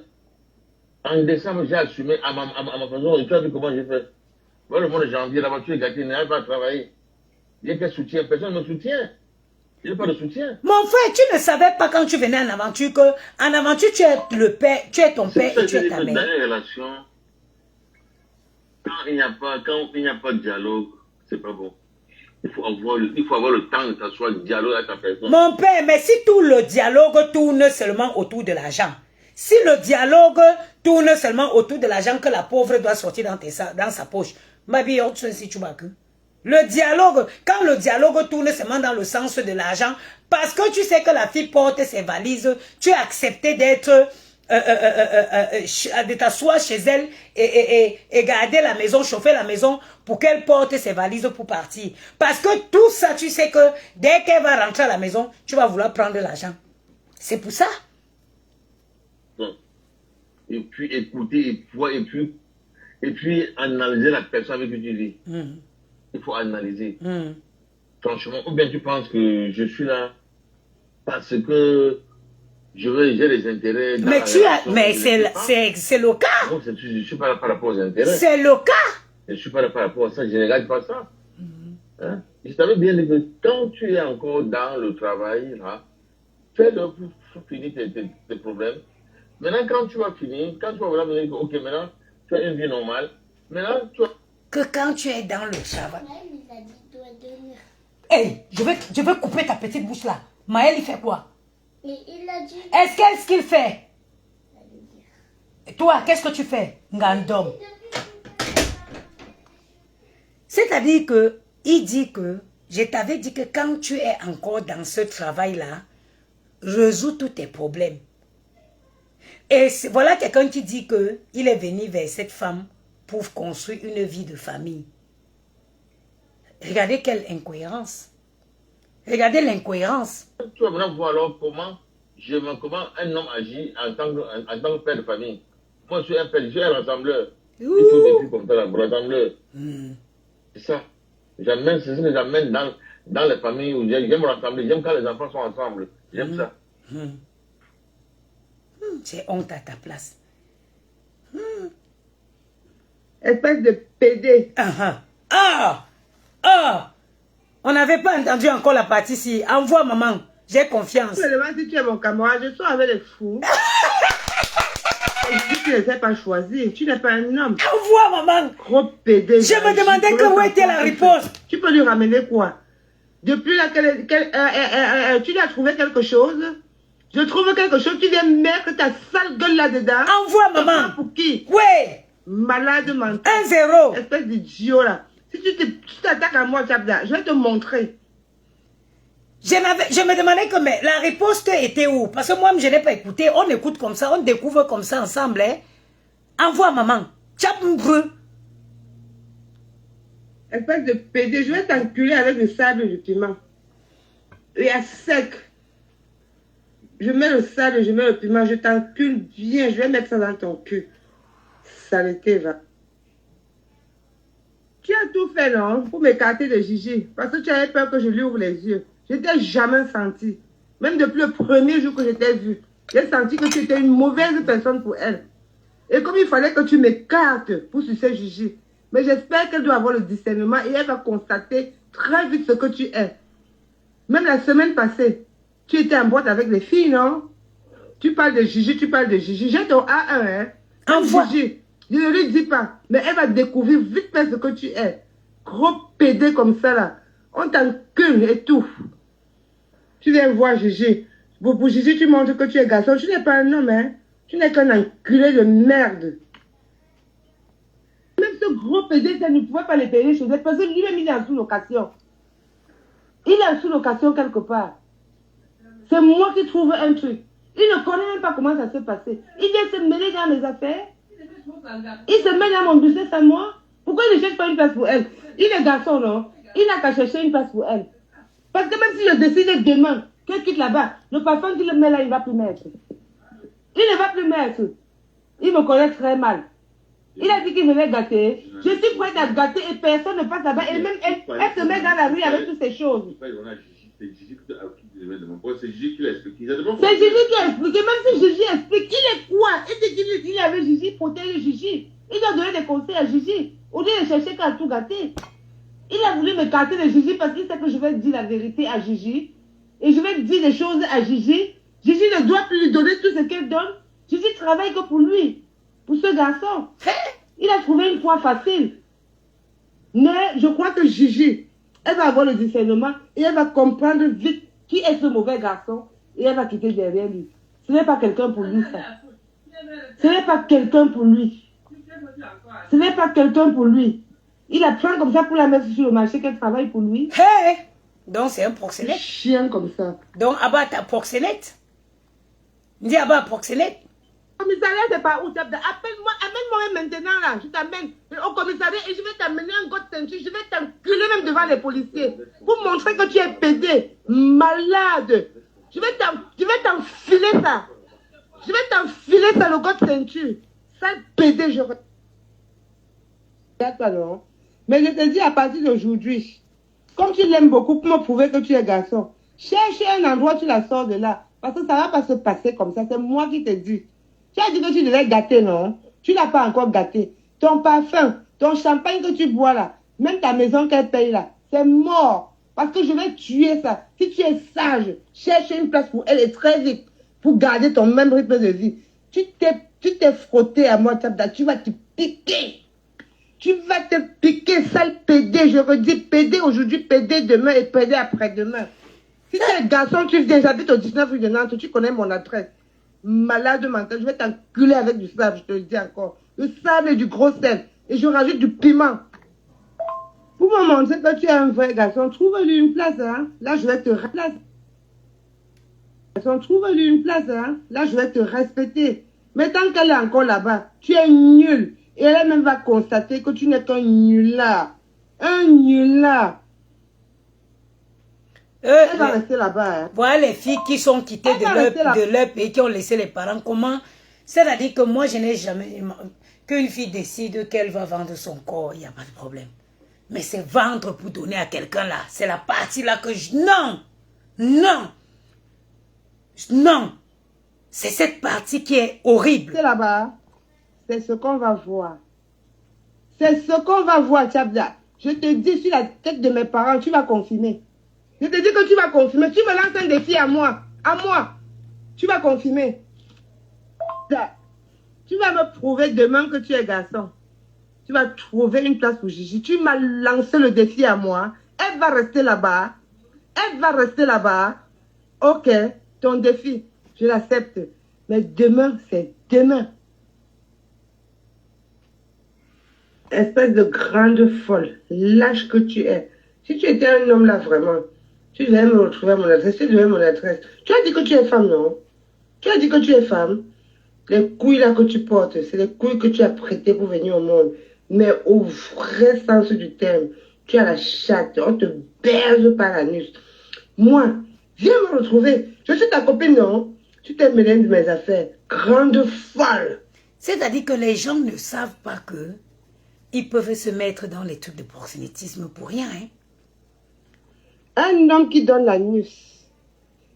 En décembre, j'ai assumé à ma façon, et tu as vu comment j'ai fait. Voilà, le mois de janvier, là-bas, tu es gâté, il n'arrive pas à travailler. Il y a quel soutien, personne ne me soutient. Il n'y a pas de soutien. Mon frère, tu ne savais pas quand tu venais en aventure que en aventure tu es le père, tu es ton père et tu es ta mère. Dans une relation, quand il n'y a pas de dialogue, c'est pas bon. Il faut avoir le temps de t'asseoir, de dialoguer avec ta personne. Mon père, mais si tout le dialogue tourne seulement autour de l'argent, si le dialogue tourne seulement autour de l'argent que la pauvre doit sortir dans sa poche, ma vie, si tu m'as cru. Le dialogue, quand le dialogue tourne seulement dans le sens de l'argent, parce que tu sais que la fille porte ses valises, tu as accepté de t'asseoir chez elle et garder la maison, chauffer la maison pour qu'elle porte ses valises pour partir. Parce que tout ça, tu sais que dès qu'elle va rentrer à la maison, tu vas vouloir prendre l'argent. C'est pour ça. Et puis écouter, et puis analyser la personne avec qui tu vis. Il faut analyser. Franchement, ou bien tu penses que je suis là parce que j'ai les intérêts. Mais c'est le cas. Non, je ne suis pas là par rapport aux intérêts. C'est le cas. Je ne suis pas là par rapport à ça. Je ne regarde pas ça. Hein? Je t'avais bien dit que quand tu es encore dans le travail, là, Fais-le pour finir tes problèmes. Maintenant, quand tu vas finir, quand tu vas vraiment me dire, ok, maintenant, tu as une vie normale. Maintenant, tu vas... Que quand tu es dans le travail. Maël, il a dit, tu dois dormir. Hey, je vais couper ta petite bouche là. Maël, il fait quoi? Mais il a dit... Qu'est-ce qu'il fait? Et toi, qu'est-ce que tu fais? Ngandom. C'est-à-dire que, il dit que, je t'avais dit que quand tu es encore dans ce travail-là, résous tous tes problèmes. Et voilà quelqu'un qui dit que il est venu vers cette femme pour construire une vie de famille. Regardez quelle incohérence. Regardez l'incohérence. Tu vas maintenant voir alors comment un homme agit en tant que père de famille. Moi, je suis un père, je suis un rassembleur. Il faut des trucs comme ça, là, rassembleur. C'est ça. C'est ce que j'amène dans les familles où j'aime rassembler. J'aime quand les enfants sont ensemble. J'aime ça. J'ai honte à ta place. Espèce de PD. On n'avait pas entendu encore la partie ici. Envoie maman. J'ai confiance. Seulement si tu es mon camarade, je sors avec les fous. Et si tu ne les as pas choisis, tu n'es pas un homme. Envoie maman. Gros PD. Je me demandais que où était la réponse. Tu peux lui ramener quoi? Depuis là, tu lui as trouvé quelque chose? Je trouve quelque chose, tu viens mettre ta sale gueule là-dedans. Envoie maman. Pour qui? Oui. Malade mental. 1-0. Espèce d'idiot là. Si tu t'attaques à moi, Tchabda, je vais te montrer. Je me demandais que mais la réponse était où? Parce que moi, je n'ai pas écouté. On écoute comme ça, on découvre comme ça ensemble. Hein? Envoie maman. Tchabmbreu. Espèce de PD, je vais t'enculer avec le sable du piment. Et à sec. Je mets le sable, je mets le piment, je t'encule bien, je vais mettre ça dans ton cul. Saleté, va. Tu as tout fait, non? Pour m'écarter de Gigi. Parce que tu avais peur que je lui ouvre les yeux. Je t'ai jamais senti. Même depuis le premier jour que je t'ai vu. J'ai senti que tu étais une mauvaise personne pour elle. Et comme il fallait que tu m'écartes pour sucer Gigi. Mais j'espère qu'elle doit avoir le discernement et elle va constater très vite ce que tu es. Même la semaine passée, tu étais en boîte avec les filles, non? Tu parles de Gigi, tu parles de Gigi. J'ai ton A1, hein? Envoie. Gigi. Je ne lui dis pas, mais elle va découvrir vite fait ce que tu es. Gros pédé comme ça là. On t'encule et tout. Tu viens voir Gigi. Pour Gigi, tu montres que tu es garçon. Tu n'es pas un homme, hein. Tu n'es qu'un enculé de merde. Même ce gros pédé, ça ne pouvait pas les payer chez elle parce que lui-même il est en sous-location. Il est en sous-location quelque part. C'est moi qui trouve un truc. Il ne connaît même pas comment ça s'est passé. Il vient se mêler dans mes affaires. Il se met dans mon business à moi. Pourquoi il ne cherche pas une place pour elle? Il est garçon, non? Il n'a qu'à chercher une place pour elle. Parce que même si je décide demain qu'elle quitte là-bas, le parfum qu'il met là, il ne va plus mettre. Il ne va plus mettre. Il me connaît très mal. Il a dit qu'il venait gâter. Je suis prête à gâter et personne ne passe là-bas. Et même elle se met dans la rue avec toutes ces choses. C'est Gigi qui l'a expliqué. C'est Gigi qui a expliqué. Même si Gigi explique, il est quoi? Il avait Gigi, protège Gigi. Il doit donner des conseils à Gigi. Au lieu de chercher qu'à tout gâter. Il a voulu me gâter de Gigi parce qu'il sait que je vais dire la vérité à Gigi. Et je vais dire des choses à Gigi. Gigi ne doit plus lui donner tout ce qu'elle donne. Gigi travaille que pour lui. Pour ce garçon. Il a trouvé une fois facile. Mais je crois que Gigi, elle va avoir le discernement et elle va comprendre vite qui est ce mauvais garçon et elle va quitter derrière lui. Ce n'est pas quelqu'un pour lui, ça. Ce n'est pas quelqu'un pour lui. Ce n'est pas quelqu'un pour lui. Il apprend comme ça pour la mettre sur le marché qu'elle travaille pour lui. Hey! Donc c'est un proxénète. Chien comme ça. Donc Abba ta proxénète. Dis Abba proxénète. Le commissariat, c'est pas où? Appelle-moi, amène-moi maintenant là. Je t'amène au commissariat et je vais t'amener un gosse ceinture. Je vais t'enculer même devant les policiers. Pour montrer que tu es pédé. Malade. Je vais t'enfiler ça. Je vais t'enfiler ça, le gosse ceinture. Sale pédé, je... Toi, non? Mais je te dis à partir d'aujourd'hui, comme tu l'aimes beaucoup pour me prouver que tu es garçon, cherche un endroit, tu la sors de là. Parce que ça ne va pas se passer comme ça. C'est moi qui te dis. Tu as dit que tu devais gâter, non? Tu n'as pas encore gâté. Ton parfum, ton champagne que tu bois là, même ta maison qu'elle paye là, c'est mort. Parce que je vais tuer ça. Si tu es sage, cherche une place pour elle et très vite pour garder ton même rythme de vie. Tu t'es frotté à moi, Tchabda, tu vas te piquer. Tu vas te piquer, sale pédé. Je redis pédé aujourd'hui, pédé demain et pédé après-demain. Si tu es un garçon, tu viens, j'habite au 19 rue de Nantes, tu connais mon adresse. Malade mental, je vais t'enculer avec du sable, je te le dis encore. Le sable et du gros sel. Et je rajoute du piment. Pour me montrer que tu es un vrai garçon, trouve-lui une place, hein. Là, je vais te remplacer. Trouve-lui une place, hein. Là, je vais te respecter. Mais tant qu'elle est encore là-bas, tu es nul. Et elle-même va constater que tu n'es qu'un nulard. Un nulard. Elle va rester là-bas. Hein. Voilà les filles qui sont quittées de leur pays, qui ont laissé les parents. Comment? C'est-à-dire que moi, je n'ai jamais... Qu'une fille décide qu'elle va vendre son corps, il n'y a pas de problème. Mais c'est vendre pour donner à quelqu'un là. C'est la partie là que je... Non! Non! Non! C'est cette partie qui est horrible. C'est là-bas. C'est ce qu'on va voir. C'est ce qu'on va voir, Tchabda. Je te dis, sur la tête de mes parents, tu vas confirmer. Je te dis que tu vas confirmer. Tu me lances un défi à moi. À moi. Tu vas confirmer. Tu vas me prouver demain que tu es garçon. Tu vas trouver une place pour Gigi. Tu m'as lancé le défi à moi. Elle va rester là-bas. Elle va rester là-bas. Ok, ton défi, je l'accepte. Mais demain, c'est demain. Espèce de grande folle, lâche que tu es. Si tu étais un homme là vraiment, tu devais me retrouver à mon adresse. Tu devais mon adresse. Tu as dit que tu es femme, non? Tu as dit que tu es femme. Les couilles là que tu portes, c'est les couilles que tu as prêtées pour venir au monde. Mais au vrai sens du terme, tu as la chatte, on te berge par l'anus. Moi, viens me retrouver. Je suis ta copine, non? Tu t'es mêlée de mes affaires. Grande folle. C'est-à-dire que les gens ne savent pas que ils peuvent se mettre dans les trucs de proxénétisme pour rien. Hein? Un homme qui donne l'anus,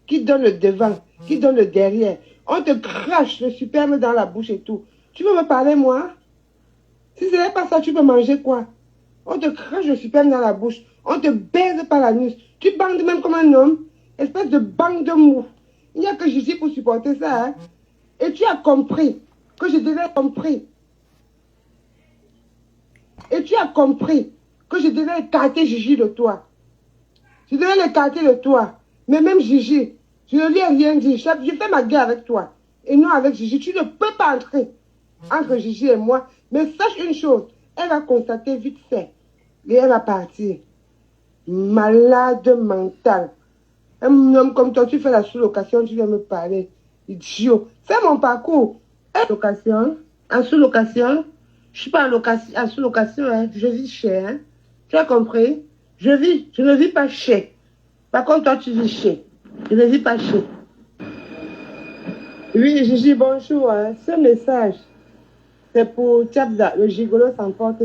qui donne le devant, qui donne le derrière. On te crache le superbe dans la bouche et tout. Tu veux me parler, moi? Si ce n'est pas ça, tu peux manger quoi? On te crache le superbe dans la bouche. On te baise par l'anus. Tu bandes même comme un homme. Espèce de bande de mou. Il n'y a que Gigi pour supporter ça. Hein? Et tu as compris que je devais compris. Et tu as compris que je devais écarter Gigi de toi. Je devais l'écarter de toi. Mais même Gigi, je ne lui ai rien dit. Je fais ma guerre avec toi. Et non avec Gigi. Tu ne peux pas entrer entre Gigi et moi. Mais sache une chose. Elle va constater vite fait. Et elle va partir. Malade mental. Un homme comme toi, tu fais la sous-location, tu viens me parler. Idiot. Fais mon parcours. Location. En sous-location. Je ne suis pas en sous-location. Hein. Je vis chez. Hein. Tu as compris? Je ne vis pas chez. Par contre, toi, tu vis chez. Je ne vis pas chez. Oui, Gigi, bonjour. Hein. Ce message, c'est pour Tchabda, le gigolo s'emporte.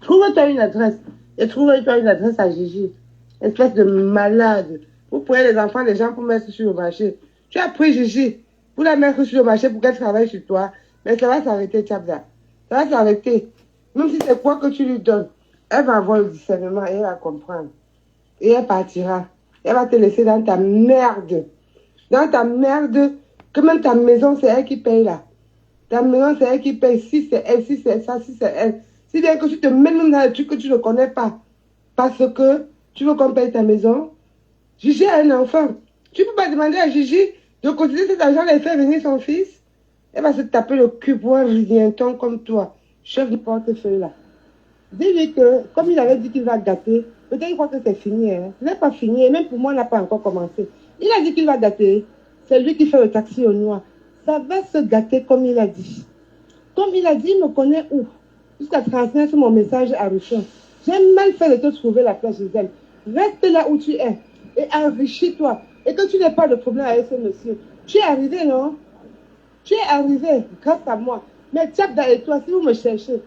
Trouve-toi une adresse. Et trouve-toi une adresse à Gigi. Espèce de malade. Vous prenez les enfants des gens pour mettre sur le marché. Tu as pris Gigi pour la mettre sur le marché pour qu'elle travaille sur toi. Mais ça va s'arrêter, Tchabda. Ça va s'arrêter. Même si c'est quoi que tu lui donnes, elle va avoir le discernement et elle va comprendre. Et elle partira. Elle va te laisser dans ta merde. Dans ta merde, que même ta maison, c'est elle qui paye là. Ta maison, c'est elle qui paye. Si c'est elle, si c'est ça, si c'est elle. Si bien que tu te mets même dans les trucs que tu ne connais pas. Parce que tu veux qu'on paye ta maison. Gigi a un enfant. Tu ne peux pas demander à Gigi de cotiser cet argent et faire venir son fils. Elle va se taper le cul pour un rienton comme toi. Chef du portefeuille là. Dis-lui que, comme il avait dit qu'il va dater, peut-être qu'il croit que c'est fini. Hein. Ce n'est pas fini, et même pour moi, on n'a pas encore commencé. Il a dit qu'il va dater. C'est lui qui fait le taxi au noir. Ça va se gâter comme il a dit. Comme il a dit, il me connaît où? Jusqu'à transmettre mon message à Richard. J'ai mal fait de te trouver la place, Gisèle. Reste là où tu es et enrichis-toi. Et que tu n'aies pas de problème avec ce monsieur. Tu es arrivé, non? Tu es arrivé grâce à moi. Mais Tchabda et toi, si vous me cherchez,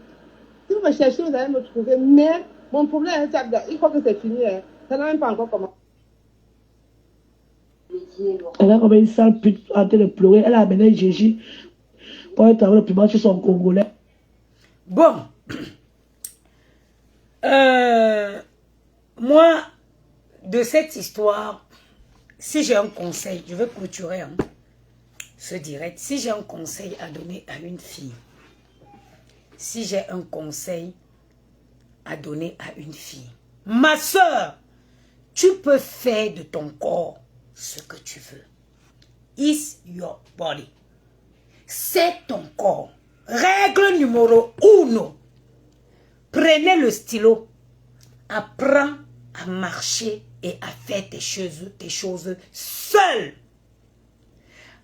vous allez me trouver. Mais mon problème avec Tchabda, il faut que c'est fini. Hein. Ça n'a même pas encore commencé. Elle a comme une sale pute en train de pleurer. Elle a amené Gigi pour être avec le piment sur son Congolais. Bon. Moi, de cette histoire, si j'ai un conseil, je vais clôturer ce direct. Si j'ai un conseil à donner à une fille, si j'ai un conseil à donner à une fille, ma soeur, tu peux faire de ton corps ce que tu veux. It's your body. C'est ton corps. Règle numéro 1. Prenez le stylo. Apprends à marcher et à faire tes choses seul.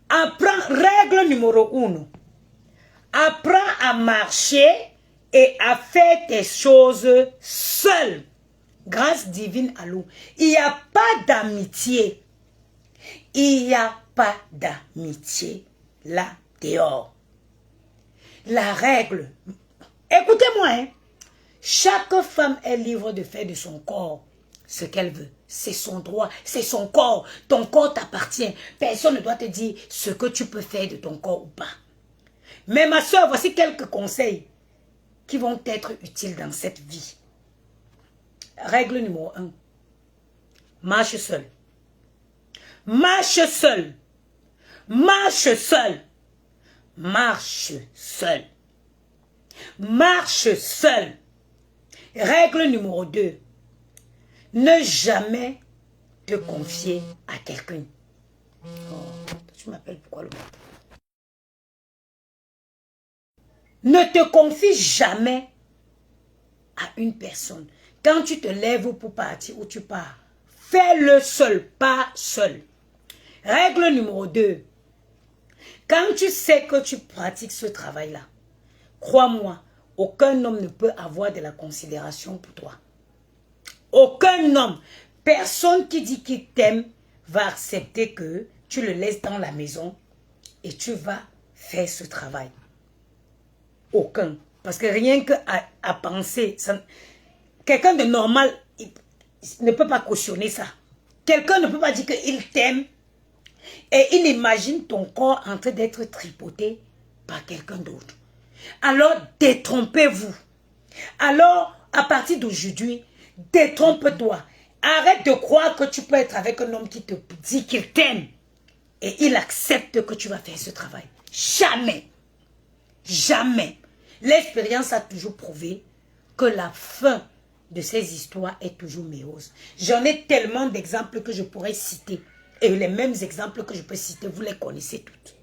Apprends, règle numéro 1. Apprends à marcher et à faire tes choses seul. Grâce divine à l'eau. Il n'y a pas d'amitié. Il n'y a pas d'amitié là dehors. La règle. Écoutez-moi, hein. Chaque femme est libre de faire de son corps ce qu'elle veut. C'est son droit, c'est son corps. Ton corps t'appartient. Personne ne doit te dire ce que tu peux faire de ton corps ou pas. Mais ma soeur, voici quelques conseils qui vont être utiles dans cette vie. Règle numéro 1. Marche seul. Marche seul. Marche seul. Marche seul. Marche seul. Règle numéro 2. Ne jamais te confier à quelqu'un. Oh, tu m'appelles pourquoi le matin? Ne te confie jamais à une personne. Quand tu te lèves pour partir ou tu pars, fais-le seul, pas seul. Règle numéro 2. Quand tu sais que tu pratiques ce travail-là, crois-moi, aucun homme ne peut avoir de la considération pour toi. Aucun homme, personne qui dit qu'il t'aime va accepter que tu le laisses dans la maison et tu vas faire ce travail. Aucun. Parce que rien qu'à penser, quelqu'un de normal il ne peut pas cautionner ça. Quelqu'un ne peut pas dire qu'il t'aime et il imagine ton corps en train d'être tripoté par quelqu'un d'autre. Alors, détrompez-vous. Alors, à partir d'aujourd'hui, détrompe-toi. Arrête de croire que tu peux être avec un homme qui te dit qu'il t'aime et il accepte que tu vas faire ce travail. Jamais. Jamais. L'expérience a toujours prouvé que la fin de ces histoires est toujours meilleuse. J'en ai tellement d'exemples que je pourrais citer. Et les mêmes exemples que je peux citer, vous les connaissez toutes.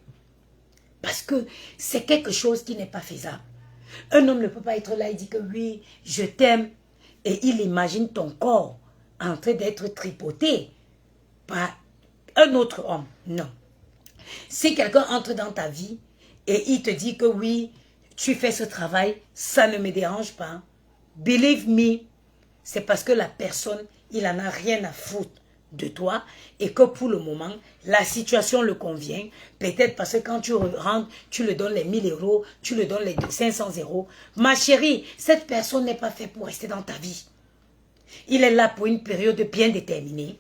Parce que c'est quelque chose qui n'est pas faisable. Un homme ne peut pas être là et dire que oui, je t'aime. Et il imagine ton corps en train d'être tripoté par un autre homme. Non. Si quelqu'un entre dans ta vie et il te dit que oui, tu fais ce travail, ça ne me dérange pas. Believe me, c'est parce que la personne, il n'en a rien à foutre de toi et que pour le moment, la situation le convient. Peut-être parce que quand tu rentres, tu lui donnes les 1000 euros, tu lui donnes les 500 euros. Ma chérie, cette personne n'est pas faite pour rester dans ta vie. Il est là pour une période bien déterminée.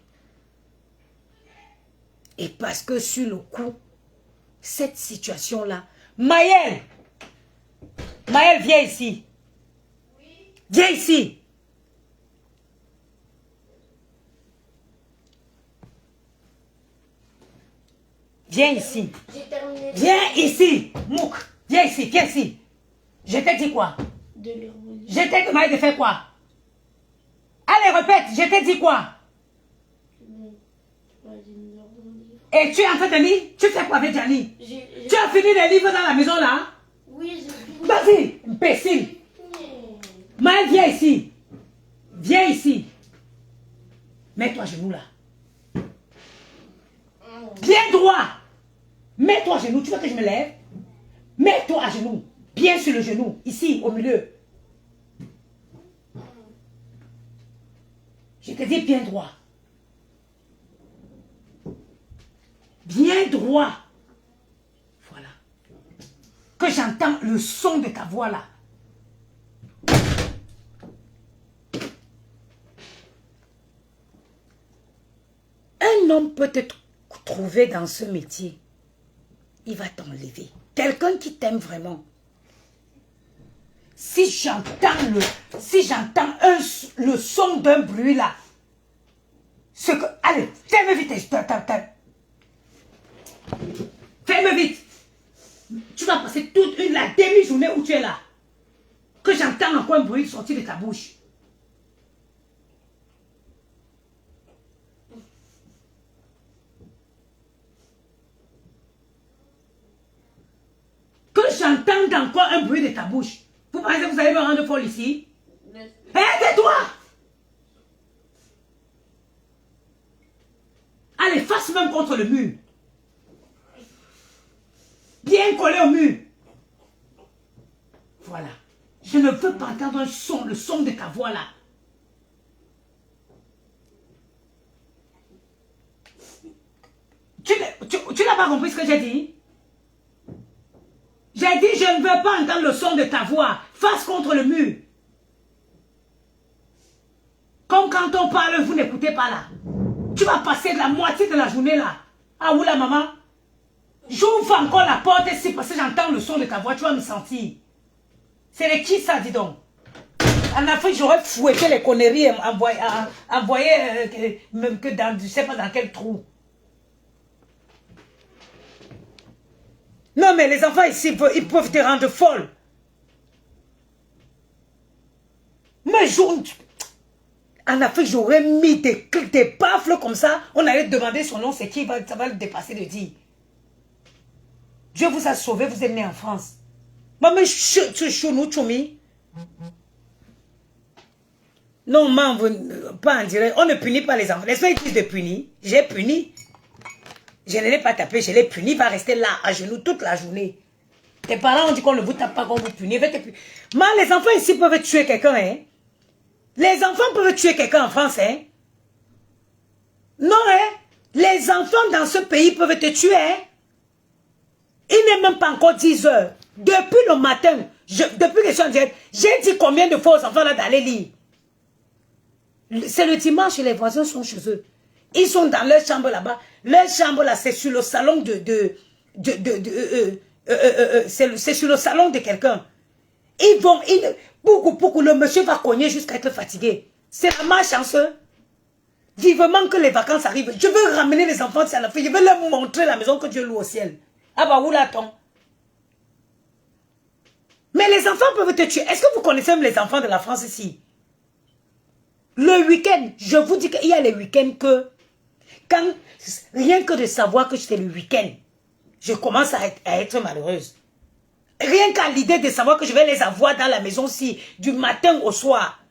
Et parce que sur le coup, cette situation-là... Maëlle! Maëlle, viens ici. Oui. Viens ici. Viens ici. J'ai terminé. Viens ici. Mouk. Viens ici. Viens ici. Je t'ai dit quoi? De leur religion. Je t'ai demandé de faire quoi? Allez, répète. Je t'ai dit quoi? Et tu es en train de lire? Tu fais quoi avec Gianni? Tu as fini les livres dans la maison là? Oui, j'ai fini. Vas-y, imbécile. Maëlle, viens ici. Viens ici. Mets-toi à genoux là. Viens droit. Mets-toi à genoux. Tu veux que je me lève? Mets-toi à genoux. Bien sur le genou. Ici, au milieu. Je te dis bien droit. Bien droit. Voilà. Que j'entends le son de ta voix là. Un homme peut te trouver dans ce métier. Il va t'enlever. Quelqu'un qui t'aime vraiment. Si j'entends le son d'un bruit là, Ce que... Allez, ferme vite. Ferme vite. Tu vas passer toute la demi-journée où tu es là. Que j'entends encore un bruit sortir de ta bouche. Que j'entends encore un bruit de ta bouche. Vous pensez que vous allez me rendre folle ici? Tais-toi! Allez, face même contre le mur. Bien collé au mur. Voilà. Je ne veux pas entendre un son, le son de ta voix là. Tu n'as pas compris ce que j'ai dit? J'ai dit, je ne veux pas entendre le son de ta voix face contre le mur. Comme quand on parle, vous n'écoutez pas là. Tu vas passer la moitié de la journée là. Ah oui, la maman. J'ouvre encore la porte ici parce que j'entends le son de ta voix. Tu vas me sentir. C'est de qui ça, dis donc? En Afrique, j'aurais fouetté les conneries et envoyé même que dans, je ne sais pas dans quel trou. Non, mais les enfants ici, ils peuvent te rendre folle. Mais en Afrique, j'aurais mis des baffles comme ça. On allait demander son nom, c'est qui, ça va le dépasser de dire. Dieu vous a sauvé, vous êtes né en France. Mais chounou, choumi. Non, man, pas en direct. On ne punit pas les enfants. Les enfants, ils disent de punir. J'ai puni. Je ne l'ai pas tapé, je l'ai puni. Il va rester là, à genoux, toute la journée. Tes parents ont dit qu'on ne vous tape pas, qu'on vous punit. Mais les enfants ici peuvent tuer quelqu'un, hein. Les enfants peuvent tuer quelqu'un en France, hein. Non, hein. Les enfants dans ce pays peuvent te tuer, hein. Il n'est même pas encore 10 heures. Depuis le matin, depuis que je suis en direct, j'ai dit combien de fois aux enfants là d'aller lire. C'est le dimanche, les voisins sont chez eux. Ils sont dans leur chambre là-bas. Leur chambre là, c'est sur le salon c'est sur le salon de quelqu'un. Ils vont, beaucoup, le monsieur va cogner jusqu'à être fatigué. C'est la malchance. Vivement que les vacances arrivent. Je veux ramener les enfants à la fin. Je veux leur montrer la maison que Dieu loue au ciel. Ah bah où l'attend? Mais les enfants peuvent te tuer. Est-ce que vous connaissez même les enfants de la France ici? Le week-end, je vous dis qu'il y a les week-ends que, rien que de savoir que c'est le week-end, je commence à être malheureuse. Rien qu'à l'idée de savoir que je vais les avoir dans la maison si du matin au soir.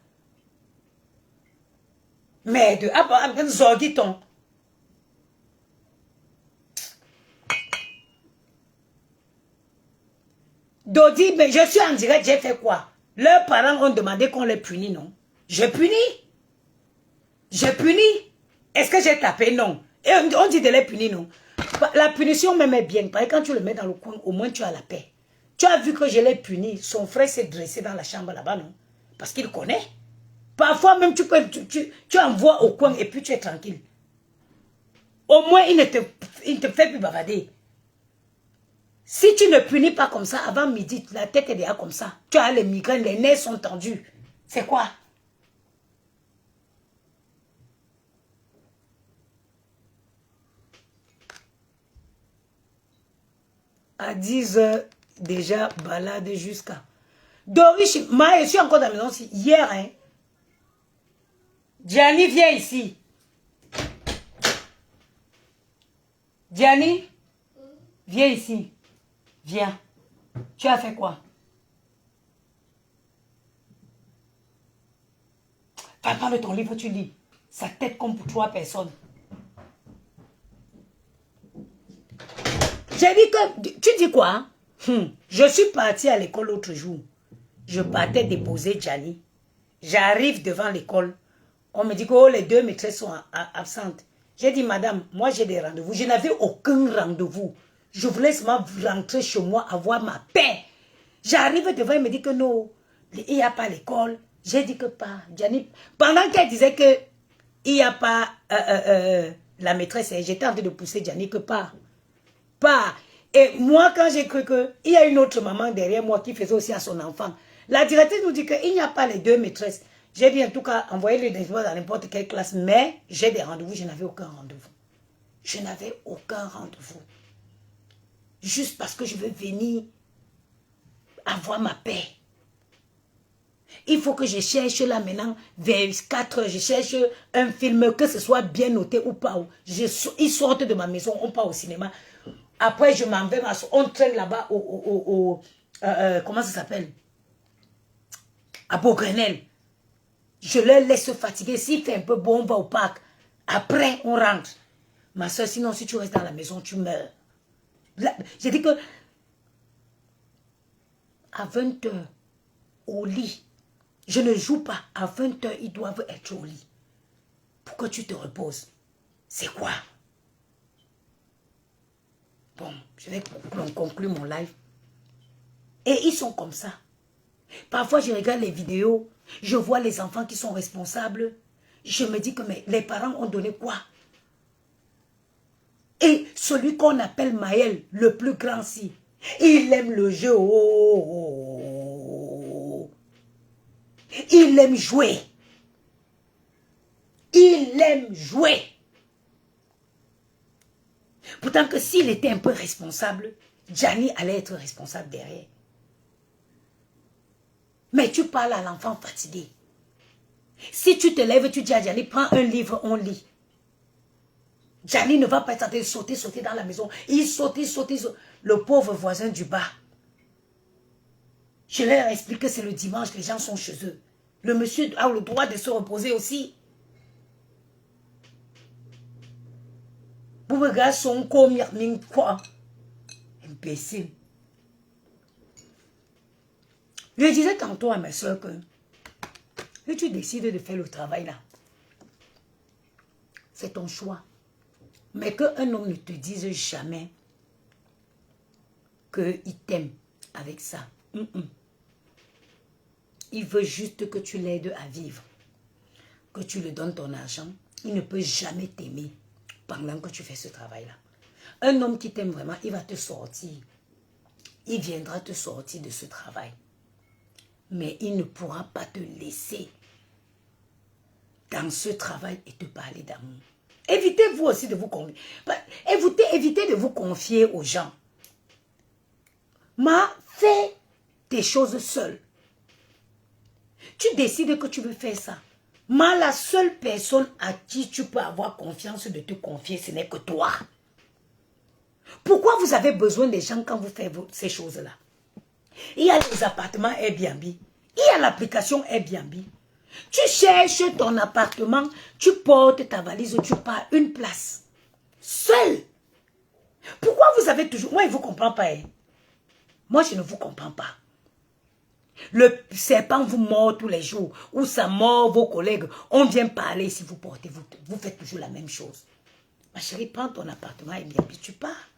Mais Zorgiton. Dodi, mais je suis en direct, j'ai fait quoi? Leurs parents ont demandé qu'on les punisse, non? Je punis. Je punis. Est-ce que j'ai tapé? Non. Et on dit de les punir, non? La punition me met bien. Parce que quand tu le mets dans le coin, au moins tu as la paix. Tu as vu que je l'ai puni. Son frère s'est dressé dans la chambre là-bas, non? Parce qu'il connaît. Parfois même, tu envoies au coin et puis tu es tranquille. Au moins, il ne te fait plus bavader. Si tu ne punis pas comme ça, avant midi, la tête est déjà comme ça. Tu as les migraines, les nerfs sont tendus. C'est quoi? À 10 h déjà, balade jusqu'à... Doris, je suis encore dans la maison hier, hein. Gianni, viens ici. Gianni, viens ici. Viens. Tu as fait quoi? Tu parles de ton livre, tu lis. Sa tête comme pour 3 personnes. J'ai dit que... Tu dis quoi? Je suis partie à l'école l'autre jour. Je partais déposer Gianni. J'arrive devant l'école. On me dit que les 2 maîtresses sont absentes. J'ai dit, madame, moi j'ai des rendez-vous. Je n'avais aucun rendez-vous. Je voulais seulement rentrer chez moi, avoir ma paix. J'arrive devant, il me dit que non, il n'y a pas l'école. J'ai dit que pas. Gianni, pendant qu'elle disait que il n'y a pas la maîtresse, j'étais en train de pousser Gianni que pas. Pas. Et moi, quand j'ai cru qu'il y a une autre maman derrière moi qui faisait aussi à son enfant, la directrice nous dit qu'il n'y a pas les 2 maîtresses. J'ai dit en tout cas, envoyez-le dans n'importe quelle classe, mais j'ai des rendez-vous, je n'avais aucun rendez-vous. Je n'avais aucun rendez-vous. Juste parce que je veux venir avoir ma paix. Il faut que je cherche là maintenant, vers 4 heures, je cherche un film, que ce soit bien noté ou pas. Ils sortent de ma maison, on part au cinéma. Après, je m'en vais, on traîne là-bas comment ça s'appelle? À Beaugrenelle. Je leur laisse fatiguer. S'il fait un peu bon, on va au parc. Après, on rentre. Ma soeur, sinon, si tu restes dans la maison, tu meurs. J'ai dit que à 20 h, au lit, je ne joue pas. À 20 h, ils doivent être au lit. Pour que tu te reposes. C'est quoi? Bon, je vais conclure mon live. Et ils sont comme ça. Parfois, je regarde les vidéos, je vois les enfants qui sont responsables. Je me dis que mais les parents ont donné quoi? Et celui qu'on appelle Maël, le plus grand si, il aime le jeu. Il aime jouer. Il aime jouer. Pourtant que s'il était un peu responsable, Gianni allait être responsable derrière. Mais tu parles à l'enfant fatigué. Si tu te lèves, tu dis à Gianni, prends un livre, on lit. Gianni ne va pas être en train de sauter dans la maison. Il saute. Le pauvre voisin du bas. Je leur explique que c'est le dimanche, les gens sont chez eux. Le monsieur a le droit de se reposer aussi. Pour me regarder son quoi? Imbécile. Je disais tantôt à mes soeurs que si tu décides de faire le travail là, c'est ton choix. Mais qu'un homme ne te dise jamais qu'il t'aime avec ça. Il veut juste que tu l'aides à vivre. Que tu lui donnes ton argent. Il ne peut jamais t'aimer pendant que tu fais ce travail-là. Un homme qui t'aime vraiment, il va te sortir. Il viendra te sortir de ce travail. Mais il ne pourra pas te laisser dans ce travail et te parler d'amour. Évitez-vous aussi de vous confier. Évitez de vous confier aux gens. Fais tes choses seul. Tu décides que tu veux faire ça. La seule personne à qui tu peux avoir confiance de te confier, ce n'est que toi. Pourquoi vous avez besoin des gens quand vous faites ces choses-là? Il y a les appartements Airbnb. Il y a l'application Airbnb. Tu cherches ton appartement, tu portes ta valise, tu pars une place. Seul. Pourquoi vous avez toujours... Moi, je ne vous comprends pas. Moi, je ne vous comprends pas. Le serpent vous mord tous les jours. Ou ça mord vos collègues. On vient parler si vous portez. Vous faites toujours la même chose. Ma chérie, prends ton appartement Airbnb, tu pars.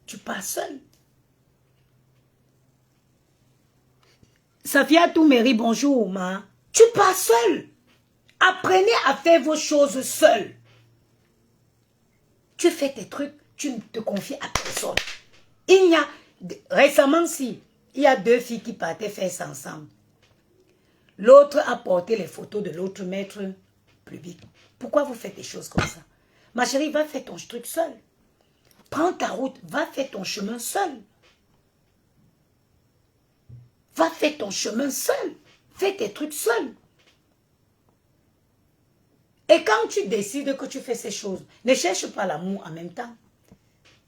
Tu pars seul. Safia Touméry, bonjour, ma. Tu pars seul. Apprenez à faire vos choses seul. Tu fais tes trucs, tu ne te confies à personne. Il y a, récemment, il y a 2 filles qui partaient faire ça ensemble. L'autre a porté les photos de l'autre maître public. Pourquoi vous faites des choses comme ça? Ma chérie, va faire ton truc seul. Prends ta route, va faire ton chemin seul. Va faire ton chemin seul. Fais tes trucs seul. Et quand tu décides que tu fais ces choses, ne cherche pas l'amour en même temps.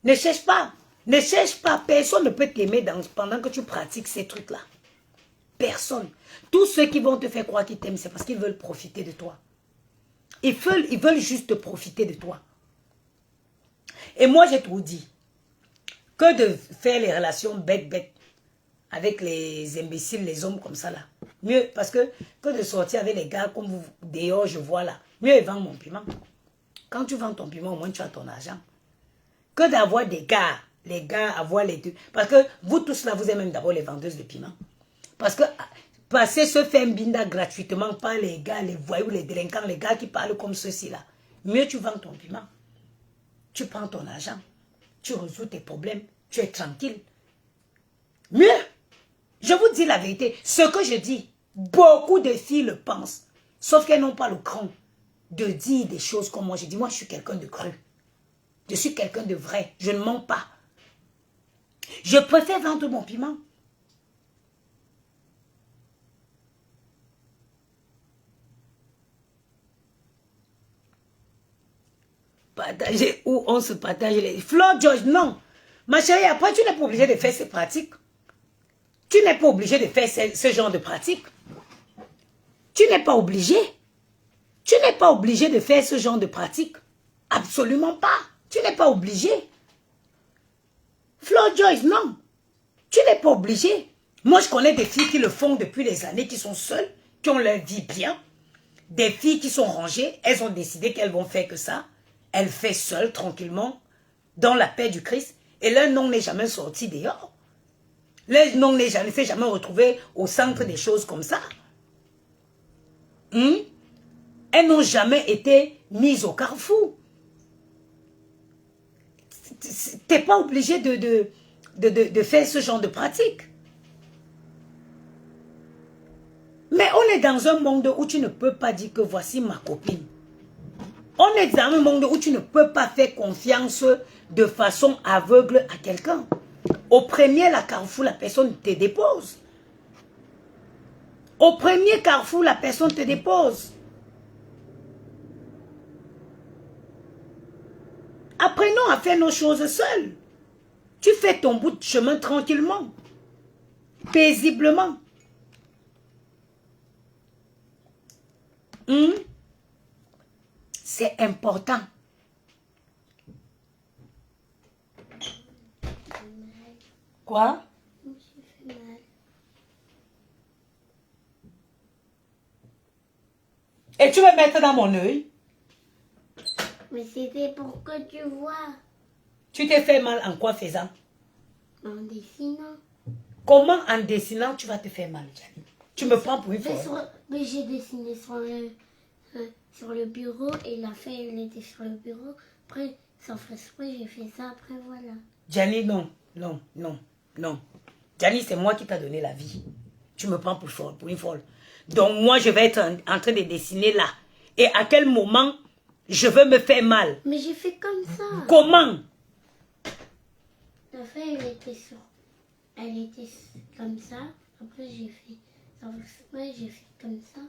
Ne cherche pas. Ne cherche pas. Personne ne peut t'aimer pendant que tu pratiques ces trucs-là. Personne. Tous ceux qui vont te faire croire qu'ils t'aiment, c'est parce qu'ils veulent profiter de toi. Ils veulent juste profiter de toi. Et moi, j'ai tout dit. Que de faire les relations bêtes avec les imbéciles, les hommes comme ça là. Mieux, parce que de sortir avec les gars comme vous, dehors, je vois là. Mieux, vends mon piment. Quand tu vends ton piment, au moins tu as ton argent. Que d'avoir des gars, les gars, avoir les deux. Parce que vous tous là, vous êtes même d'abord les vendeuses de piment. Parce que passer se faire un binda gratuitement par les gars, les voyous, les délinquants, les gars qui parlent comme ceux-ci là. Mieux tu vends ton piment. Tu prends ton argent. Tu résous tes problèmes. Tu es tranquille. Mieux. Je vous dis la vérité. Ce que je dis, beaucoup de filles le pensent. Sauf qu'elles n'ont pas le cran de dire des choses comme moi. Je dis, moi, je suis quelqu'un de cru. Je suis quelqu'un de vrai. Je ne mens pas. Je préfère vendre mon piment. Partager où on se partage les... Flor George, non. Ma chérie, après, tu n'es pas obligé de faire ces pratiques. Tu n'es pas obligé de faire ce genre de pratiques. Tu n'es pas obligé. Tu n'es pas obligé de faire ce genre de pratiques. Absolument pas. Tu n'es pas obligé. Flor Joyce, non. Tu n'es pas obligé. Moi, je connais des filles qui le font depuis des années, qui sont seules, qui ont leur vie bien. Des filles qui sont rangées, elles ont décidé qu'elles vont faire que ça. Elles font seules, tranquillement, dans la paix du Christ. Et leur nom n'est jamais sorti dehors. Leur nom n'est jamais, s'est jamais retrouvé au centre des choses comme ça. Elles n'ont jamais été mises au carrefour. Tu n'es pas obligé de faire ce genre de pratique. Mais on est dans un monde où tu ne peux pas dire que voici ma copine. On est dans un monde où tu ne peux pas faire confiance de façon aveugle à quelqu'un. Au premier la carrefour, la personne te dépose. Au premier carrefour, la personne te dépose. Apprenons à faire nos choses seuls. Tu fais ton bout de chemin tranquillement, paisiblement. C'est important. Quoi? Je me suis fait mal. Et tu veux mettre dans mon œil? Mais c'était pour que tu vois. Tu t'es fait mal en quoi faisant? En dessinant. Comment en dessinant tu vas te faire mal, Gianni? Tu me prends pour une folle. Mais j'ai dessiné sur le bureau et la feuille elle était sur le bureau. Après, sans faire exprès, j'ai fait ça. Après, voilà. Gianni, non, non, non, non. Gianni, c'est moi qui t'ai donné la vie. Tu me prends pour une folle. Donc moi, je vais être en train de dessiner là. Et à quel moment je veux me faire mal? Mais j'ai fait comme ça. Comment? La feuille, elle était comme ça. Après, j'ai fait sans faire exprès, j'ai fait comme ça.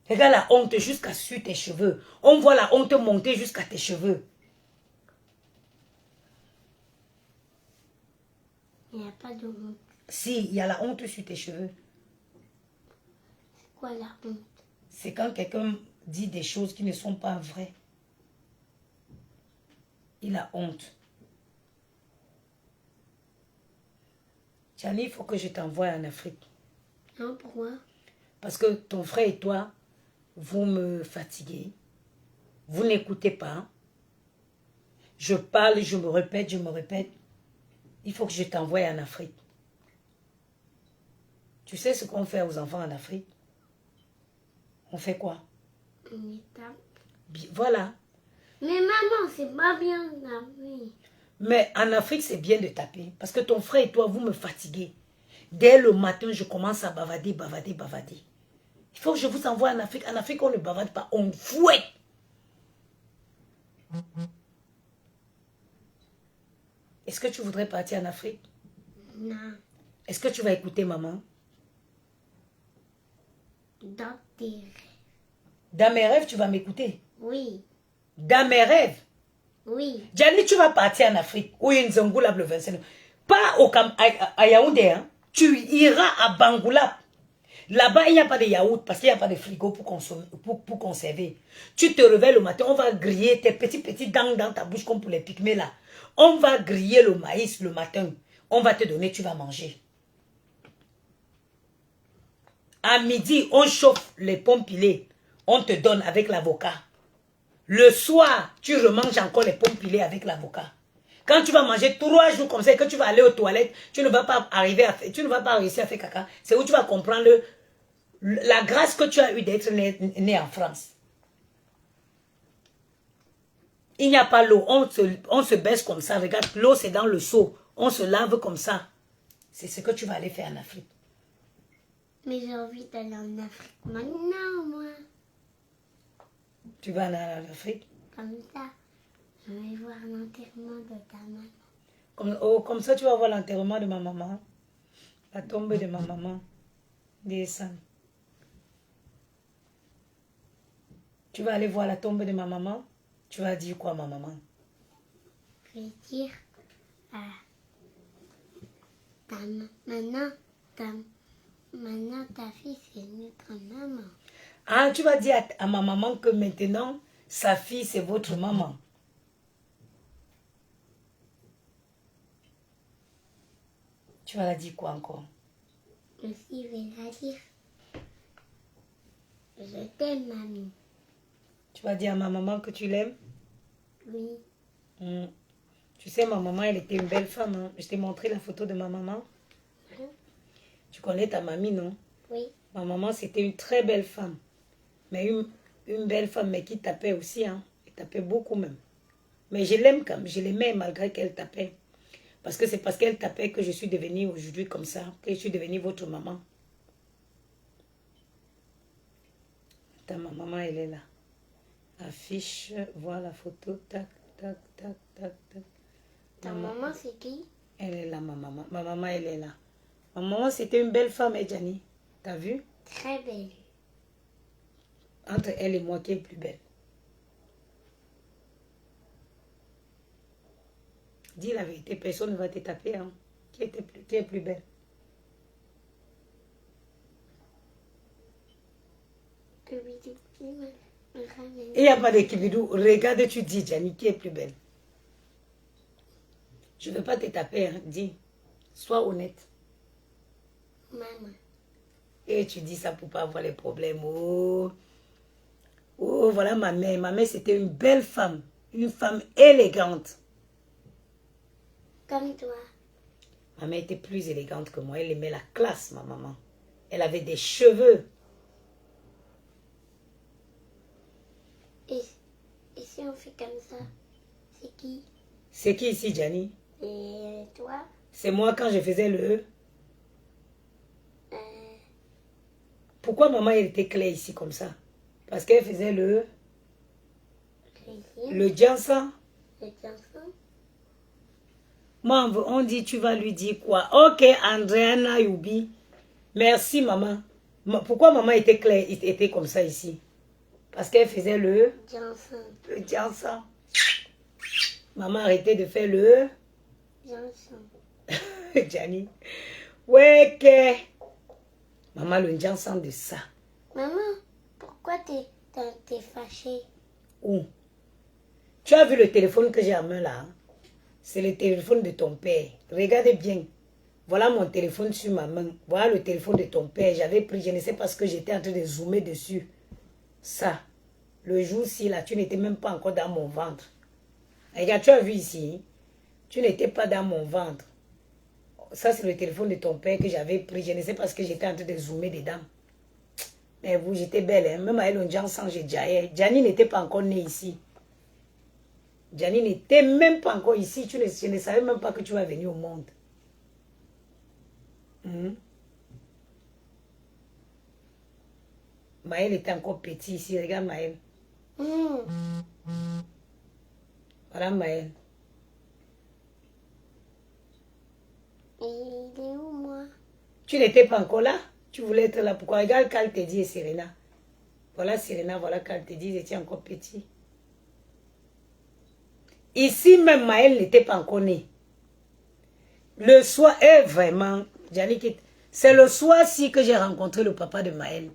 Regarde la honte jusqu'à sur tes cheveux. On voit la honte monter jusqu'à tes cheveux. Il n'y a pas de honte. Si, il y a la honte sur tes cheveux. C'est quoi la honte? C'est quand quelqu'un dit des choses qui ne sont pas vraies. Il a honte. Gianni, il faut que je t'envoie en Afrique. Non, pourquoi? Parce que ton frère et toi, vous me fatiguez. Vous n'écoutez pas. Je parle, je me répète, je me répète. Il faut que je t'envoie en Afrique. Tu sais ce qu'on fait aux enfants en Afrique? On fait quoi? Une étape. Voilà. Mais maman, c'est pas bien là, oui. Mais en Afrique, c'est bien de taper. Parce que ton frère et toi, vous me fatiguez. Dès le matin, je commence à bavader, bavader, bavader. Il faut que je vous envoie en Afrique. En Afrique, on ne bavade pas, on fouette. Est-ce que tu voudrais partir en Afrique? Non. Est-ce que tu vas écouter maman? Dans tes rêves. Dans mes rêves, tu vas m'écouter. Oui. Dans mes rêves. Oui. Gianni, tu vas partir en Afrique. Où il y a une Zongoulab le 25. Pas à Yaoundé. Hein. Tu iras à Bangoulab. Là-bas, il n'y a pas de yaourt parce qu'il n'y a pas de frigo pour conserver. Tu te réveilles le matin, on va griller tes petits dents dans ta bouche comme pour les pygmées là. On va griller le maïs le matin. On va te donner, tu vas manger. À midi, on chauffe les pommes pilées. On te donne avec l'avocat. Le soir, tu remanges encore les pommes pilées avec l'avocat. Quand tu vas manger 3 jours comme ça et que tu vas aller aux toilettes, tu ne vas pas réussir à faire caca. C'est où tu vas comprendre la grâce que tu as eue d'être né en France. Il n'y a pas l'eau. On se baisse comme ça. Regarde, l'eau c'est dans le seau. on se lave comme ça. C'est ce que tu vas aller faire en Afrique. Mais j'ai envie d'aller en Afrique maintenant, moi. Tu vas aller en Afrique? Comme ça, je vais voir l'enterrement de ta maman. Comme ça, tu vas voir l'enterrement de ma maman. La tombe de ma maman. Descends. Tu vas aller voir la tombe de ma maman. Tu vas dire quoi à ma maman? Je vais dire maintenant, ta fille, c'est notre maman. Ah, tu vas dire à ma maman que maintenant, sa fille, c'est votre maman. Tu vas la dire quoi encore? Aussi, je vais la dire. Je t'aime, mamie. Tu vas dire à ma maman que tu l'aimes? Oui. Tu sais, ma maman, elle était une belle femme. Hein? Je t'ai montré la photo de ma maman. Tu connais ta mamie, non? Oui. Ma maman, c'était une très belle femme. Mais une belle femme, mais qui tapait aussi. Hein? Elle tapait beaucoup même. Mais je l'aime quand même. Je l'aimais malgré qu'elle tapait. Parce que c'est parce qu'elle tapait que je suis devenue aujourd'hui comme ça. Que je suis devenue votre maman. Ma maman, elle est là. Affiche, vois la photo. Tac, tac, tac, tac, tac. Ta maman, c'est qui? Elle est là, ma maman. Ma maman, elle est là. Ma maman, c'était une belle femme, hein, Gianni. T'as vu? Très belle. Entre elle et moi, qui est plus belle? Dis la vérité, personne ne va te taper. Hein. Qui est plus belle? Il n'y a pas de kibidou. Regarde, tu dis, Gianni, qui est plus belle? Je ne veux pas te taper, hein. Dis. Sois honnête. Maman. Et tu dis ça pour pas avoir les problèmes. Oh, oh voilà ma mère. Ma mère, c'était une belle femme. Une femme élégante. Comme toi. Ma mère était plus élégante que moi. Elle aimait la classe, ma maman. Elle avait des cheveux. Et si on fait comme ça, c'est qui? C'est qui ici, Gianni? Et toi? C'est moi quand je faisais le E. Pourquoi maman elle était claire ici comme ça? Parce qu'elle faisait le E. Le Jansan. Le Jansan. Moi, on dit, tu vas lui dire quoi? Ok, Andréana Youbi. Merci, maman. Pourquoi maman était claire, était comme ça ici? Parce qu'elle faisait le E. Jansan. Le Jansan. Maman arrêtait de faire le E. Jansan. Gianni. Ouais, que. Maman, le Jansan de ça. Maman, pourquoi t'es fâchée? Où? Tu as vu le téléphone que j'ai à main là? Hein? C'est le téléphone de ton père. Regardez bien. Voilà mon téléphone sur ma main. Voilà le téléphone de ton père. J'avais pris, je ne sais pas ce que j'étais en train de zoomer dessus. Ça. Le jour-ci, là, tu n'étais même pas encore dans mon ventre. Regarde, tu as vu ici. Tu n'étais pas dans mon ventre. Ça, c'est le téléphone de ton père que j'avais pris. Je ne sais pas ce que j'étais en train de zoomer dedans. Mais vous, j'étais belle. Hein? Même à elle, on dit ensemble, j'ai déjà. Gianni n'était pas encore né ici. Gianni n'était même pas encore ici. Je ne savais même pas que tu vas venir au monde. Maël était encore petit ici. Regarde Maël. Voilà Maël. Et il est où, moi? Tu n'étais pas encore là? Tu voulais être là. Pourquoi? Regarde Carl Teddy et Serena. Voilà Serena, voilà Carl Teddy. Ils étaient encore petits. Ici même, Maël n'était pas encore né. Le soir, vraiment, Gianni, c'est le soir-ci que j'ai rencontré le papa de Maël.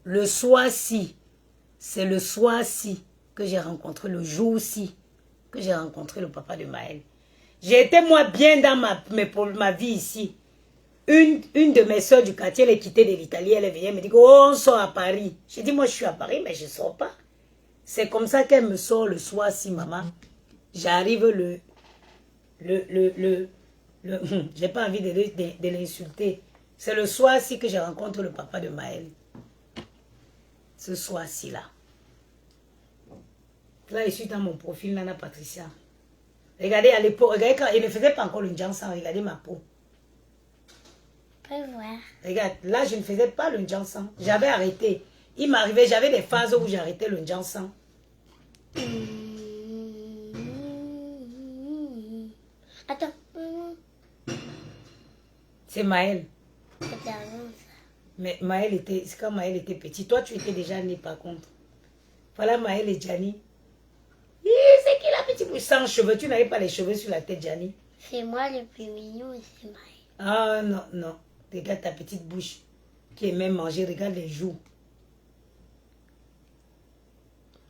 Le soir-ci. C'est le soir-ci que j'ai rencontré, le jour-ci que j'ai rencontré le papa de Maël. J'ai été moi bien dans ma vie ici. Une de mes soeurs du quartier, elle est quittée de l'Italie, elle vient me dire, oh, on sort à Paris. J'ai dit, moi je suis à Paris, mais je ne sors pas. C'est comme ça qu'elle me sort le soir, si maman. J'arrive j'ai pas envie de l'insulter. C'est le soir-ci que je rencontre le papa de Maël. Ce soir-ci là. Là, je suis dans mon profil, Nana Patricia. Regardez à l'époque, regardez quand il ne faisait pas encore le Njansan, regardez ma peau. On peut voir. Regarde, là je ne faisais pas le Njansan. J'avais arrêté. Il m'arrivait, j'avais des phases où j'arrêtais le Njansan. Attends. C'est Maël. C'était avant ça. Mais Maël était, c'est quand Maël était petit. Toi, tu étais déjà né par contre. Voilà Maël et Gianni. C'est qui la petite bouche sans cheveux? Tu n'avais pas les cheveux sur la tête, Gianni. C'est moi le plus mignon et c'est Maël. Ah non, non. Regarde ta petite bouche qui aimait manger. Regarde les joues.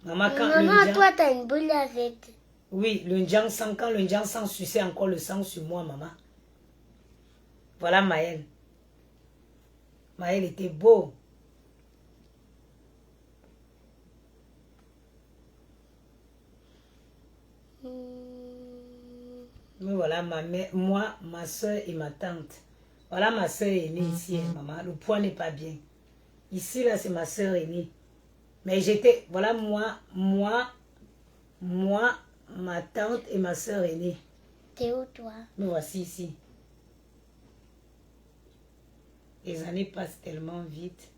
Maman, quand Maman, toi, t'as une boule à tête. Oui, le Njansan, quand le Njansan suçait encore le sang sur moi, maman. Voilà Maël. Maël était beau. Mais voilà ma mère, moi, ma soeur et ma tante. Voilà ma soeur aînée ici, maman. Le poids n'est pas bien. Ici, là, c'est ma soeur aînée. Mais j'étais, voilà moi, ma tante et ma soeur aînée. T'es où, toi? Me voici ici. Les années passent tellement vite.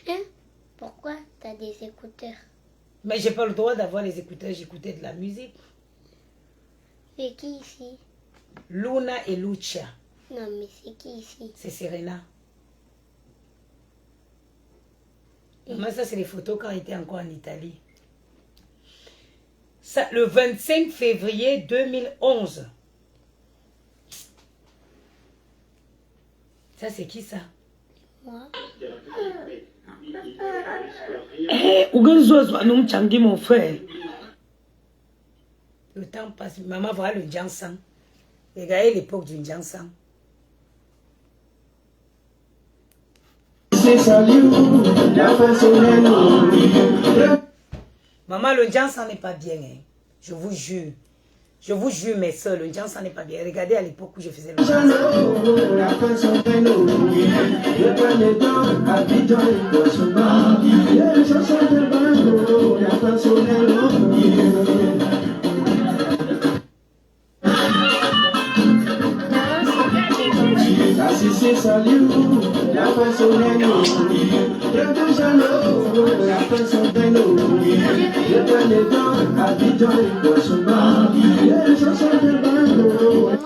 Hein? Pourquoi t'as des écouteurs? Mais j'ai pas le droit d'avoir les écouteurs, j'écoutais de la musique. C'est qui ici? Luna et Lucia. Non, mais c'est qui ici? C'est Serena. Maman, ça c'est les photos quand on était encore en Italie. Ça, le 25 février 2011. Ça c'est qui ça? Moi? Mon frère. Le temps passe. Maman voit le Njansan. Regardez l'époque du Njansan. Maman, le Njansan n'est pas bien. Hein. Je vous jure. Je vous jure, mes soeurs, le Njansan n'est pas bien. Regardez à l'époque où je faisais le Njansan.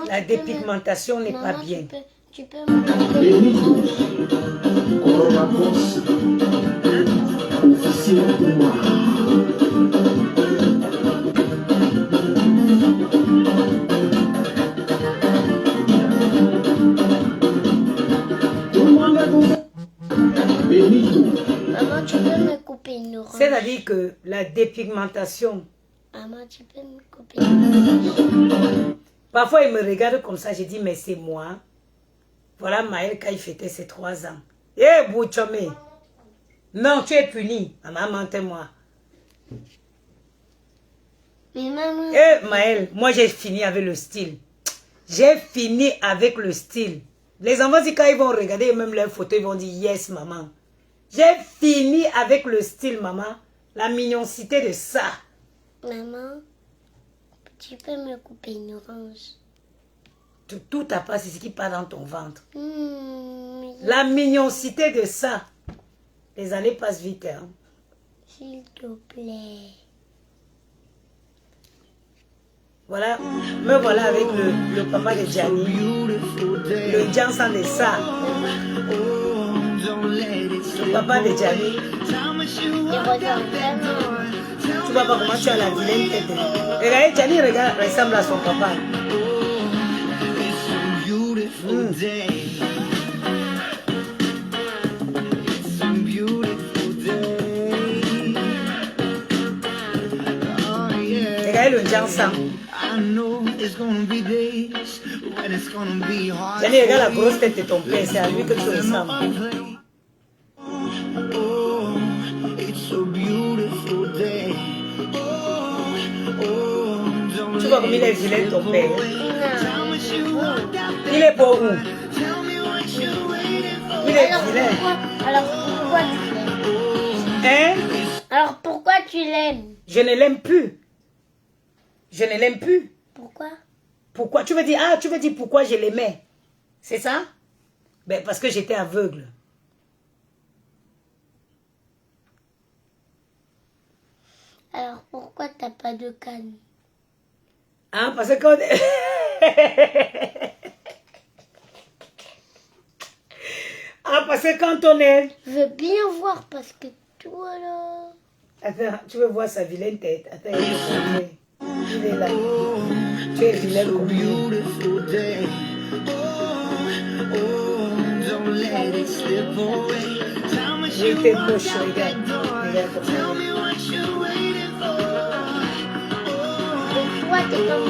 La dépigmentation n'est pas bien. Tu peux Maman, tu peux me couper une orange. C'est-à-dire que la dépigmentation, Maman, tu peux me couper une orange. parfois il me regarde comme ça, je dis mais c'est moi. Voilà Maël quand il fêtait ses 3 ans. Eh Bouchomé, non tu es puni, maman mente-moi. Mais maman... Eh Maël, moi j'ai fini avec le style. J'ai fini avec le style. Les enfants, quand ils vont regarder même leurs photos, ils vont dire yes maman. J'ai fini avec le style maman. La mignoncité de ça. Maman, tu peux me couper une orange. Tout ta part, c'est ce qui part dans ton ventre. Mais La mignoncité de ça. Les années passent vite. Hein. s'il te plaît. Voilà, me voilà avec le papa de Gianni. Le Njansan de ça. Le papa de Gianni. Il ressemble vraiment. Tu vois pas comment tu as la vilaine tête. Regardez, Gianni ressemble à son papa. Regardez le Njansan. Gianni, regarde la grosse tête de ton père, c'est à lui que tu ressembles. Tu vois comme il est vilain ton père. Il est beau où? Il est vilain. Alors pourquoi tu l'aimes? Hein? Alors pourquoi tu l'aimes? Je ne l'aime plus. Je ne l'aime plus. Pourquoi? Pourquoi? Tu veux dire, pourquoi je l'aimais? C'est ça? Ben, parce que j'étais aveugle. Alors pourquoi t'as pas de canne? Ah, parce que quand... Ah, parce que quand on est... Je veux bien voir parce que toi là... Attends, tu veux voir sa vilaine tête. Attends, il est là. Tu es vilaine comme lui. Oui, t'es moche, regarde. Regarde comme ça. Et toi t'es comme...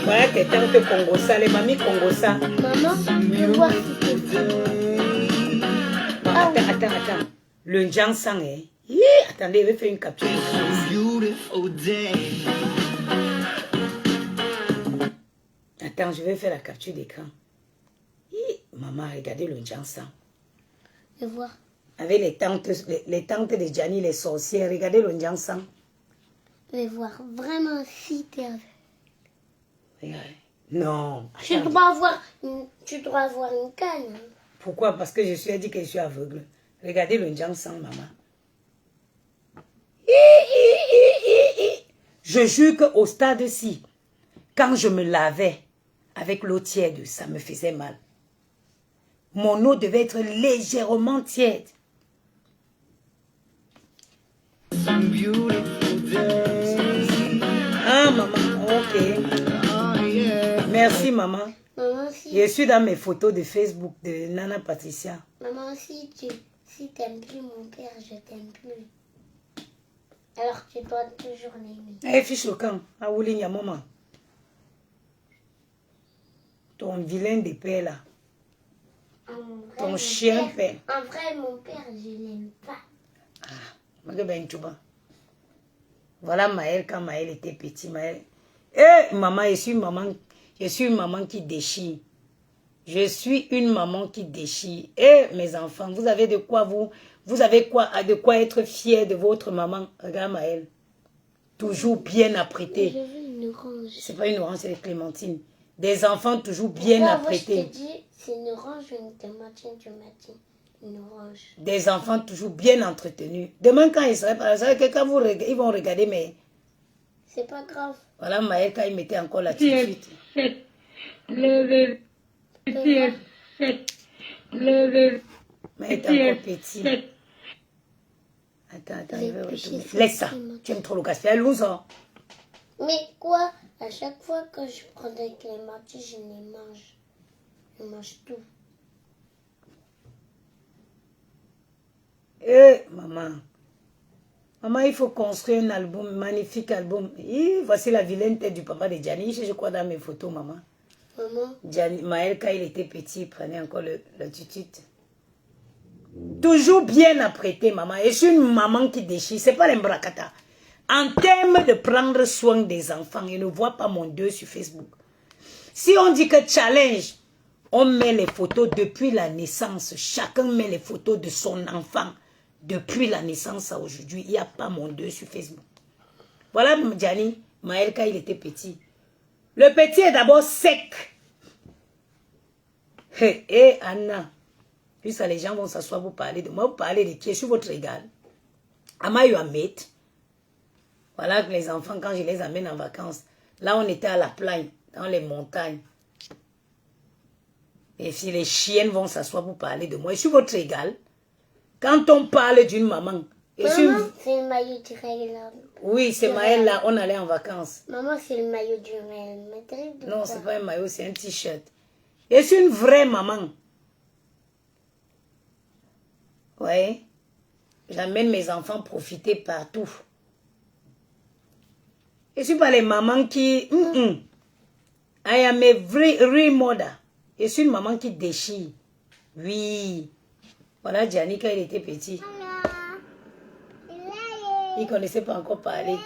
Voilà tes tantes Congosa, les mamies Congosa. Maman, tu peux voir si t'es beau. Ah oui. Attends. Le Njang Sang, hein. Hi, attendez, je vais faire une capture d'écran. Attends, je vais faire la capture d'écran. Hi, maman, regardez le Njang Sang. Je vais voir. Avec les tantes de Gianni, les sorcières, regardez le Njang Sang. Je vais voir vraiment si t'es aveugle. Regarde. Non. Tu Attends. dois avoir une canne. Hein. Pourquoi? Parce que je suis dit que je suis aveugle. Regardez le Njang Sang, maman. Je jure qu'au stade-ci, quand je me lavais avec l'eau tiède, ça me faisait mal. Mon eau devait être légèrement tiède. Ah, maman, ok. Merci, maman. Maman, si Je suis dans mes photos de Facebook de Nana Patricia. Maman, si t'aimes plus mon père, je t'aime plus. Alors tu dois toujours l'aimer. Eh, fiche au camp. Ah, Ouligne, maman. Ton vilain de père, là. En vrai, Ton mon chien père. En vrai, mon père, je l'aime pas. Voilà Maël quand Maël était petit. Maël. Eh, maman, je suis une maman qui déchire. Je suis une maman qui déchire. Eh, mes enfants, vous avez de quoi de quoi être fier de votre maman. Regarde Maël. Toujours bien apprêté. J'ai vu une orange. C'est pas une orange, c'est des clémentines. Des enfants toujours bien Moi, je apprêtés. te dis, c'est une orange ou une clémentine, tu m'as dit. Une orange. Des enfants toujours bien entretenus. Demain, quand ils seraient pas là, que quand ils vont regarder, mais C'est pas grave. voilà Maël quand il mettait encore l'attitude. Level. Level. Level. Mais il est encore petit. Attends, je vais retourner. Laisse ça. Tu aimes trop le gaspillage. Louzo. Mais quoi? À chaque fois que je prends des clémentines, je les mange. Je mange tout. Eh, maman. Maman, il faut construire un album, un magnifique album. Voici la vilaine tête du papa de Gianni. Je crois dans mes photos, maman. Maman? Maël, quand il était petit, il prenait encore l'attitude. Toujours bien apprêté, maman. Et je suis une maman qui déchire. C'est pas l'embracata. En termes de prendre soin des enfants, je ne vois pas mon Dieu sur Facebook. Si on dit que challenge, on met les photos depuis la naissance. Chacun met les photos de son enfant depuis la naissance à aujourd'hui. Il n'y a pas mon Dieu sur Facebook. Voilà Gianni, Maël, quand il était petit. Le petit est d'abord sec. Hé, Anna. Puis ça, les gens vont s'asseoir pour parler de moi. Vous parlez de qui? Je suis votre égal. Am I your mate? Voilà que les enfants, quand je les amène en vacances, là, on était à la plaine, dans les montagnes. Et si les chiennes vont s'asseoir pour parler de moi, je suis votre égal. Quand on parle d'une maman... Maman, c'est le maillot du Real. Oui, c'est Maël là, on allait en vacances. Maman, c'est le maillot du Real Madrid. Non, c'est pas un maillot, c'est un t-shirt. Je suis une vraie maman. Oui. J'amène mes enfants profiter partout. Je ne suis pas les mamans qui... I am a real mother. Je suis une maman qui déchire. Oui. Voilà Gianni quand il était petit. Il ne connaissait pas encore parler.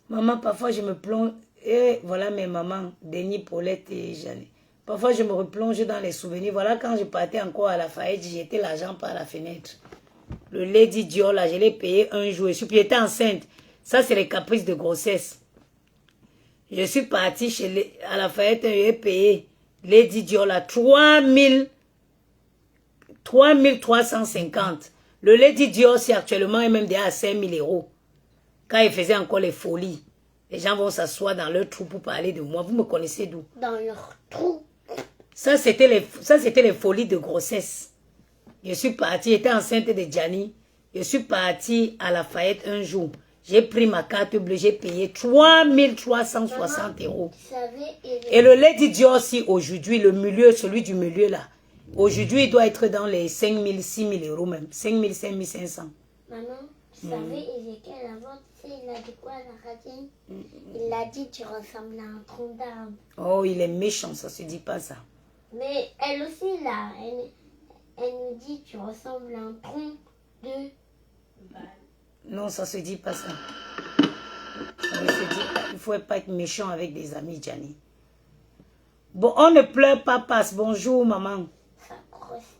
Maman, parfois je me plonge. Et voilà mes mamans, Denis, Paulette et Jeanne. Parfois, je me replonge dans les souvenirs. Voilà, quand je partais encore à Lafayette, j'ai jeté l'argent par la fenêtre. Le Lady Dior, là, je l'ai payé un jour. J'étais enceinte. Ça, c'est les caprices de grossesse. Je suis partie à Lafayette, j'ai payé Lady Dior, là, 3350. Le Lady Dior, c'est actuellement même déjà à 5000 €. Quand il faisait encore les folies. Les gens vont s'asseoir dans leur trou pour parler de moi. Vous me connaissez d'où? Dans leur trou. Ça, c'était les folies de grossesse. Je suis partie, j'étais enceinte de Gianni. Je suis partie à Lafayette un jour. J'ai pris ma carte bleue, j'ai payé 3360 €. Et le Lady Dior aussi, aujourd'hui, le milieu, celui du milieu là, aujourd'hui, il doit être dans les 5000, 6000 € même. 5000, 5500. Maman, tu savais, Ezekiel, avant, tu sais, il a dit quoi à la radio? Il a dit, tu ressembles à un tronc d'arbre. Oh, il est méchant, ça se dit pas ça. Mais elle aussi, là, elle nous dit, tu ressembles à un tronc de... Non, ça se dit pas ça. Ça ne se dit pas. Il ne faut pas être méchant avec des amis, Gianni. Bon, on ne pleure pas, passe. Bonjour, maman. Ça grosse.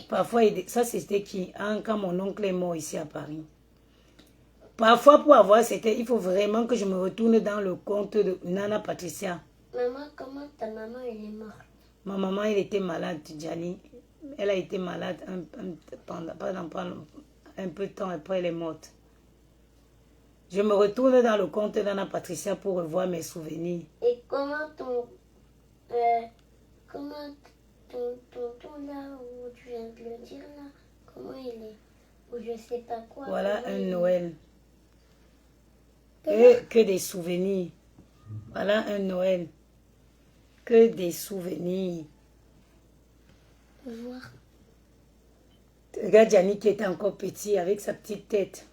Parfois, ça c'était qui? Hein, quand mon oncle est mort ici à Paris. Parfois, pour avoir, il faut vraiment que je me retourne dans le compte de Nana Patricia. Maman, comment ta maman, elle est morte? Ma maman, elle était malade, Gianni. Elle a été malade pendant un peu de temps après, elle est morte. Je me retourne dans le compte d'Anna Patricia pour revoir mes souvenirs. Et comment ton là, où tu viens de le dire là, comment il est? Ou je sais pas quoi. Voilà un Noël. Que des souvenirs. Voilà un Noël. Que des souvenirs. Voir. Regarde Gianni qui était encore petit avec sa petite tête.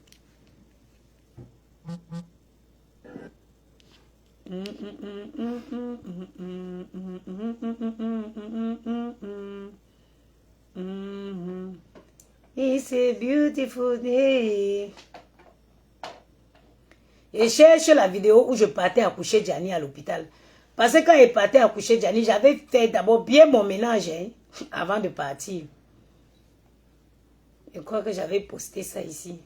It's a beautiful day. Et cherche la vidéo où je partais accoucher Gianni à l'hôpital. Parce que quand il partait accoucher Gianni, j'avais fait d'abord bien mon ménage hein, avant de partir. Je crois que j'avais posté ça ici.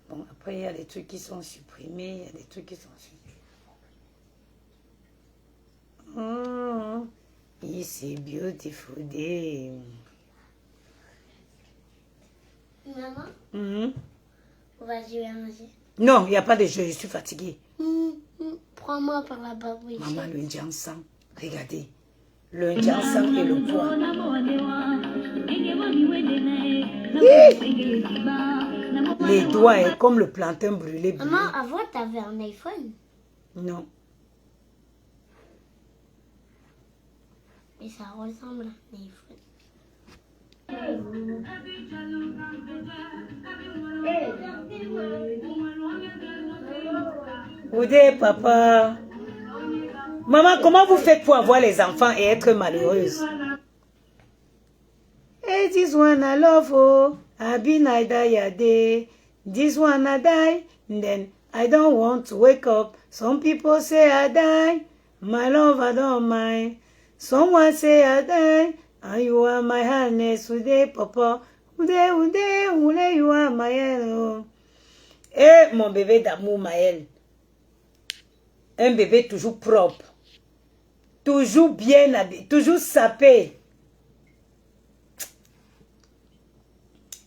Bon, après, il y a des trucs qui sont supprimés. Il y a des trucs qui sont supprimés. Oh, it's a beautiful day. Maman, Mm-hmm. on va jouer à manger. Non, il n'y a pas de jeu, je suis fatiguée. Prends-moi par la babouche. Maman, le Ndiansan, regardez. Le Ndiansan et le poids. Les doigts, hein, comme le plantain brûlé. Maman, avant, t'avais un iPhone. Non. Mais ça ressemble à un iPhone. Oudé, papa. Maman, comment vous faites pour avoir les enfants et être malheureuse? Hey, this one I love, oh. I been I die a day. This one I die, then I don't want to wake up. Some people say I die. My love, I don't mind. Someone say I die. And you are my harness, Oudé, papa. Oudé, Oudé, Oudé, you are my hero. Eh, mon bébé d'amour, Maël. Un bébé toujours propre. Toujours bien habillé. Toujours sapé.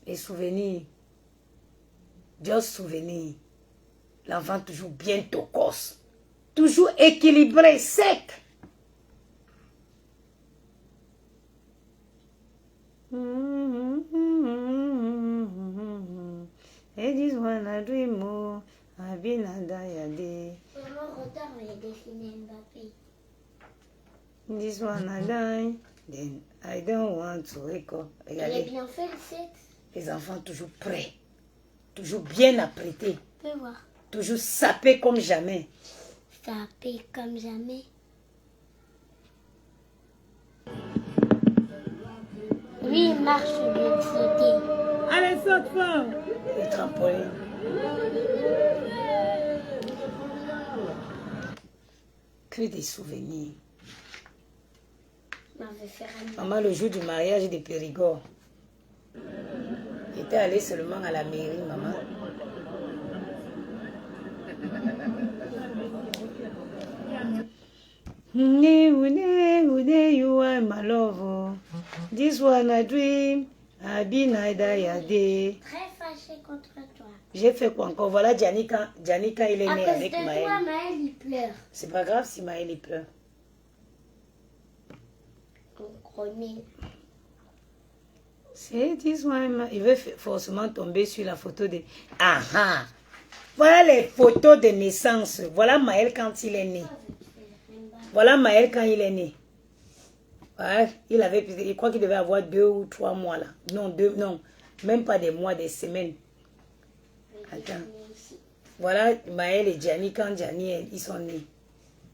Les souvenirs. Just souvenirs. L'enfant toujours bien tocos. Toujours équilibré, sec. Et this one I dream more. I've been a die. Maman, regarde, il a dessiné Mbappé. This one I die. Then I don't want to wake up. Il a Regardez, bien fait le sexe. les enfants toujours prêts. Toujours bien apprêtés. Tu peux voir. Toujours sapés comme jamais. Ça paye comme jamais. Lui, il marche au lieu de sauter. Allez, saute fort. Le trampoline. Que des souvenirs. m'avait fait ramener. Maman, le jour du mariage de Périgord, j'étais allée seulement à la mairie, maman. You are my love. This one I dream. I be night day. Très fâché contre toi. J'ai fait quoi encore? Voilà Gianni quand il est né À cause avec de toi, Maël. Maël, il pleure. C'est pas grave si Maël il pleure. On connaît. C'est this one. Il veut forcément tomber sur la photo de... Ah ah! Voilà les photos de naissance. Voilà Maël quand il est né. Voilà Maël quand il est né. Ouais, il crois qu'il devait avoir 2 ou 3 mois là. Non, même pas des mois, des semaines. Attends. Voilà Maël et Gianni quand Gianni ils sont nés.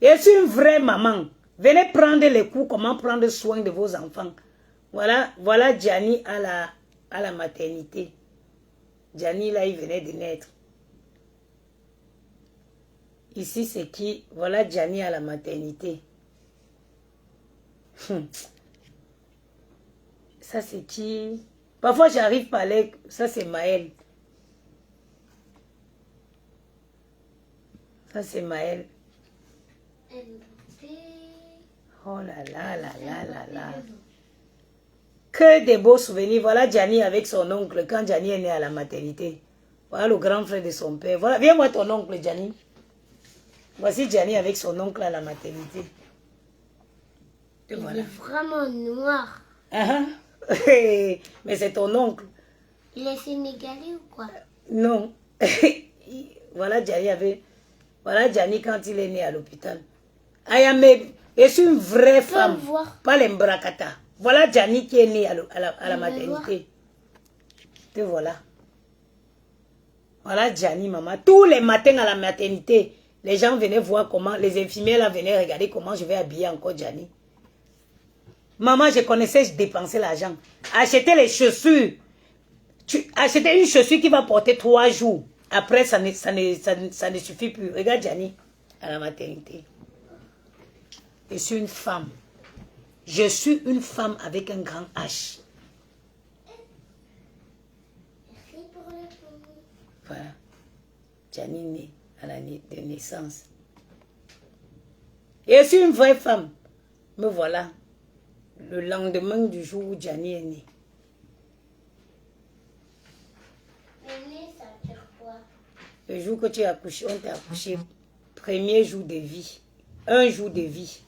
Je suis une vraie maman. Venez prendre les cours, comment prendre soin de vos enfants. Voilà Gianni à la maternité. Gianni là, il venait de naître. Ici, c'est qui? Voilà Gianni à la maternité. Ça, c'est qui? Parfois, j'arrive pas à l'air. Ça, c'est Maël. Ça, c'est Maël. Oh là là là là là là. Que des beaux souvenirs. Voilà Gianni avec son oncle quand Gianni est né à la maternité. Voilà le grand frère de son père. Voilà, viens voir ton oncle, Gianni. Voici Gianni avec son oncle à la maternité. Et Il voilà. est vraiment noir. Mais c'est ton oncle. Il est sénégalais ou quoi? Non. Voilà Gianni quand il est né à l'hôpital. Je suis une vraie femme. Voir. Pas les mbrakata. Voilà Gianni qui est né à la maternité. Te voilà. Voilà Gianni, maman. Tous les matins à la maternité, les gens venaient voir comment, les infirmières là venaient regarder comment je vais habiller encore Gianni. Maman, je connaissais, je dépensais l'argent. Acheter les chaussures. Acheter une chaussure qui va porter 3 jours. Après, ça ne suffit plus. Regarde Gianni à la maternité. Je suis une femme. Je suis une femme avec un grand H. Merci pour le coup. Voilà. Gianni né à l'année de naissance. Je suis une vraie femme. Me voilà. Le lendemain du jour où Gianni est né. Né, ça veut dire quoi? Le jour que tu es accouché, on t'a accouché. Premier jour de vie. 1 jour de vie.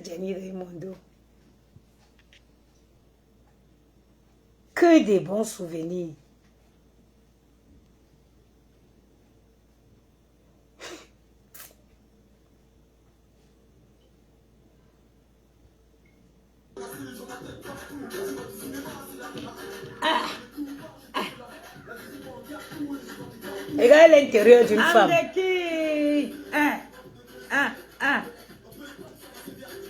Gianni Raimondo. Que des bons souvenirs. Regarde l'intérieur d'une femme.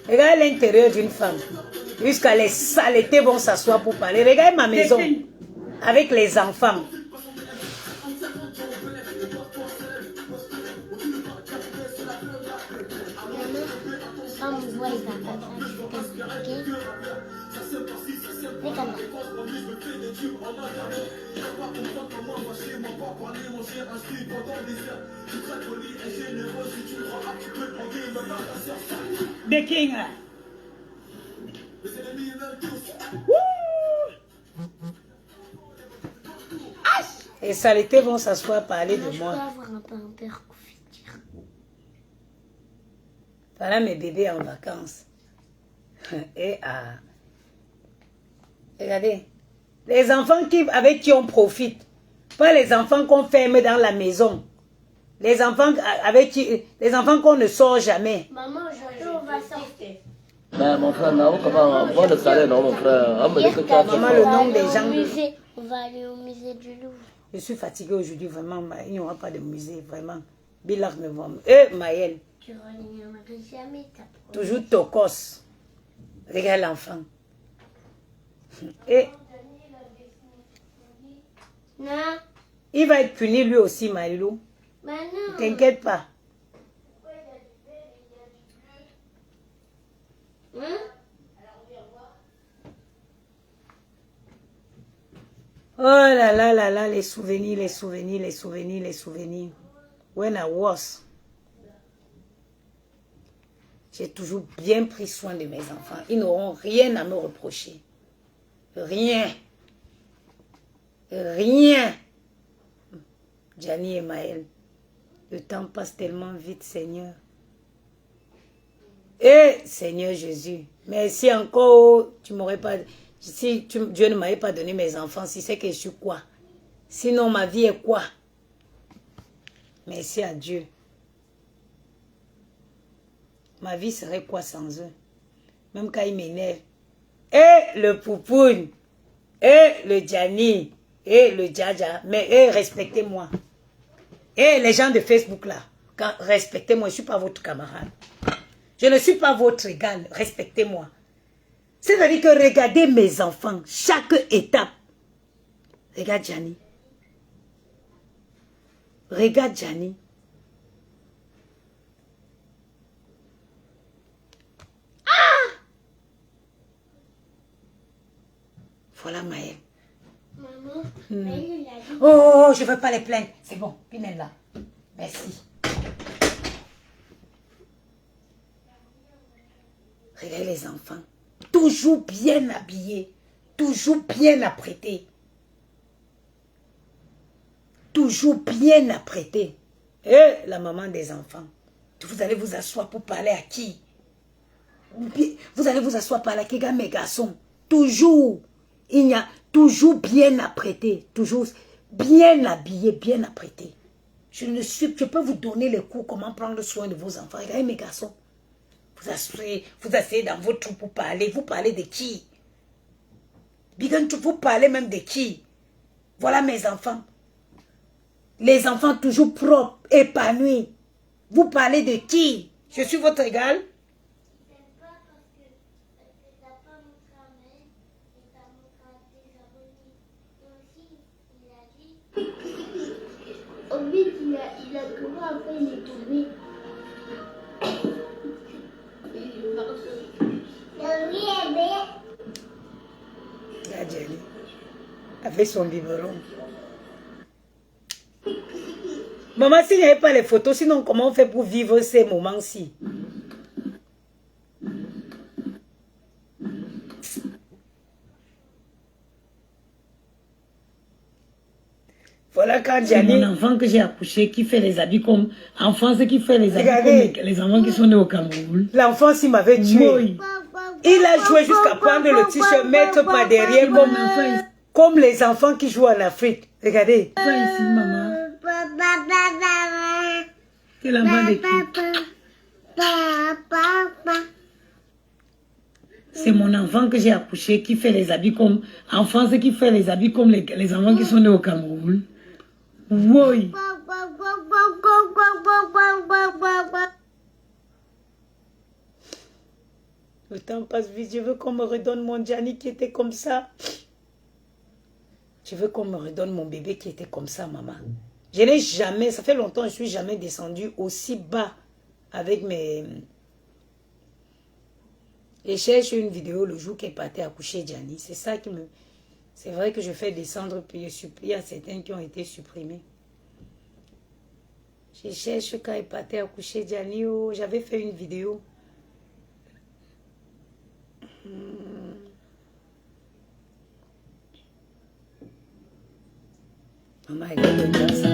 Regarde l'intérieur d'une femme. Jusqu'à les saletés vont s'asseoir pour parler. Regarde ma maison. Avec les enfants. Quand on voit les enfants, je peux expliquer. Regarde. The king. Les saletés vont s'asseoir parler de Je peux moi. avoir un père confiture. Voilà mes bébés en vacances. Et regardez. Les enfants avec qui on profite. Pas les enfants qu'on ferme dans la maison. Les enfants qu'on ne sort jamais. Maman, aujourd'hui, on va sortir. Ben, mon frère, non, comment on va le salaire, non, mon frère. On me dit que tu as Maman, le nom des gens. On va aller au musée du Louvre. Je suis fatiguée aujourd'hui, vraiment. Il n'y aura pas de musée, vraiment. Bilar me voit. Maël. Tu reviendras jamais ta promesse. Toujours tocos. Regarde l'enfant. Et Non. il va être puni lui aussi, Marilou. Bah non. T'inquiète pas. Hein? Oh là là là là, les souvenirs, les souvenirs, les souvenirs, les souvenirs. When I was. J'ai toujours bien pris soin de mes enfants. Ils n'auront rien à me reprocher. Rien. Rien. Gianni et Maël. Le temps passe tellement vite, Seigneur. Eh, Seigneur Jésus. Merci encore. Tu m'aurais pas... Si Dieu ne m'avait pas donné mes enfants, si c'est que je suis quoi? Sinon, ma vie est quoi? Merci à Dieu. Ma vie serait quoi sans eux? Même quand ils m'énervent. Et le poupoune, et le Gianni, et le Djadja. Mais respectez-moi. Et les gens de Facebook là, respectez-moi, je ne suis pas votre camarade. Je ne suis pas votre égal, respectez-moi. C'est-à-dire que regardez mes enfants, chaque étape. Regarde Gianni. Regarde Gianni. Ah! Voilà Maël. Maman, Maël, il a dit. Oh, je ne veux pas les plaindre. C'est bon, Pinel là. Merci. Regardez les enfants. Toujours bien habillés. Toujours bien apprêtés. Toujours bien apprêtés. Et la maman des enfants. Vous allez vous asseoir pour parler à qui? Vous allez vous asseoir par là, qui mes garçons. Toujours. Il y a toujours bien apprêté. Toujours bien habillé, bien apprêté. Je peux vous donner les cours comment prendre soin de vos enfants. Regardez mes garçons. Vous asseyez dans votre trou pour parler. Vous parlez de qui? Vous parlez même de qui? Voilà mes enfants. Les enfants toujours propres, épanouis. Vous parlez de qui? Je suis votre égal? Au but, il a couru, après il est tombé. La Jenny, avec son biberon. Maman, s'il n'y avait pas les photos, sinon comment on fait pour vivre ces moments-ci? Voilà quand Gianni... Mon enfant que j'ai accouché qui fait les habits comme... En France, qui fait les habits comme les enfants qui sont nés au Cameroun. L'enfant, s'il m'avait tué. Oui. Il a joué jusqu'à prendre le t-shirt, mettre par derrière comme les enfants qui jouent en Afrique. Regardez. Pas ici, maman. C'est la main de qui? C'est mon enfant que j'ai accouché qui fait les habits comme... En France, qui fait les habits comme les enfants qui sont nés au Cameroun. Oui. Le temps passe vite. Je veux qu'on me redonne mon Gianni qui était comme ça. Je veux qu'on me redonne mon bébé qui était comme ça, maman. Je n'ai jamais, ça fait longtemps que je ne suis jamais descendue aussi bas avec mes... Je cherche une vidéo le jour qu'elle partait accoucher Gianni. C'est ça qui me... C'est vrai que je fais descendre, puis je supplie à certains qui ont été supprimés. Je cherche quand elle partait accoucher Gianni. Oh, j'avais fait une vidéo. Maman, elle regarde ça.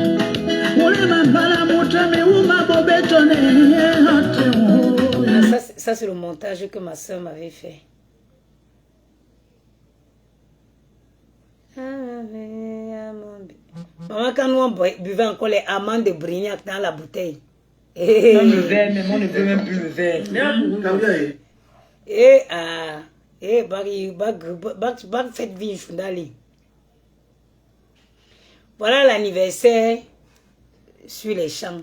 Ça, c'est le montage que ma soeur m'avait fait. Maman, quand nous on buvait encore les amandes de Brignac dans la bouteille. Non, le verre, mais on ne veut même plus le verre. Faites vie, Fundali. Voilà l'anniversaire sur les champs.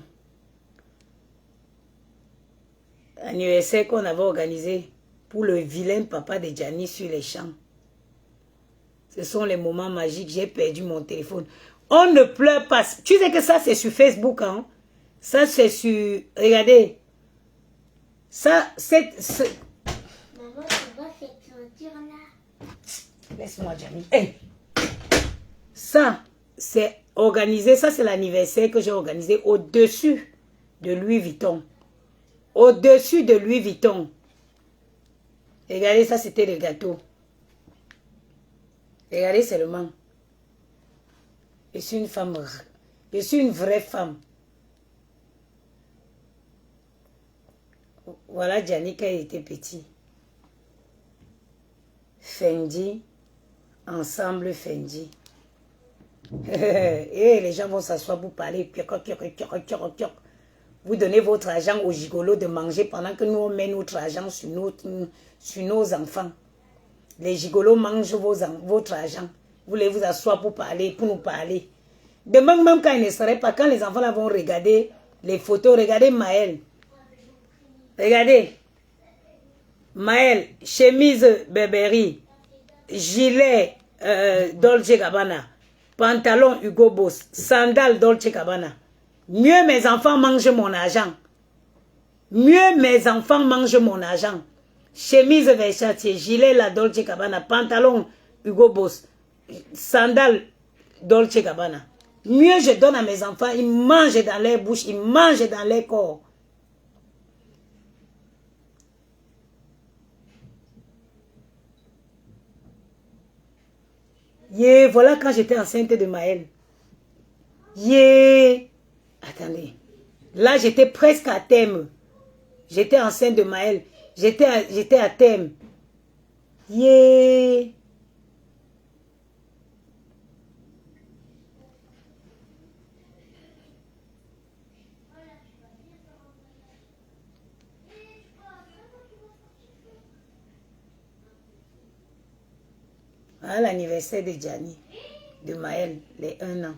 Anniversaire qu'on avait organisé pour le vilain papa de Gianni sur les champs. Ce sont les moments magiques. J'ai perdu mon téléphone. On ne pleure pas. Tu sais que ça, c'est sur Facebook. Hein? Ça, c'est sur... Regardez. Ça, c'est... Maman, tu vois cette ceinture là? Laisse-moi, Gianni. Hey. Ça, c'est organisé. Ça, c'est l'anniversaire que j'ai organisé au-dessus de Louis Vuitton. Au-dessus de Louis Vuitton. Regardez, ça, c'était le gâteau. Regardez seulement. Je suis une femme. Je suis une vraie femme. Voilà Gianni quand il était petit. Fendi. Ensemble Fendi. Et les gens vont s'asseoir pour parler. Vous donnez votre argent aux gigolos de manger pendant que nous on met notre argent sur nos enfants. Les gigolos mangent votre argent. Vous voulez vous asseoir pour parler, pour nous parler. Demain même quand ils ne seraient pas, quand les enfants là vont regarder les photos, regardez Maël. Regardez. Maël, chemise Burberry, gilet Dolce Gabbana, pantalon Hugo Boss, sandales Dolce Gabbana. Mieux mes enfants mangent mon argent. Mieux mes enfants mangent mon argent. Chemise Versace, gilet la Dolce Gabbana, pantalon Hugo Boss, sandales Dolce Gabbana. Mieux je donne à mes enfants, ils mangent dans leur bouche, ils mangent dans leur corps. Yeah, voilà quand j'étais enceinte de Maël. Yeah. Attendez. Là, j'étais presque à terme. J'étais enceinte de Maël. J'étais à terme. Yeah. Voilà l'anniversaire de Gianni, de Maël, les 1 an.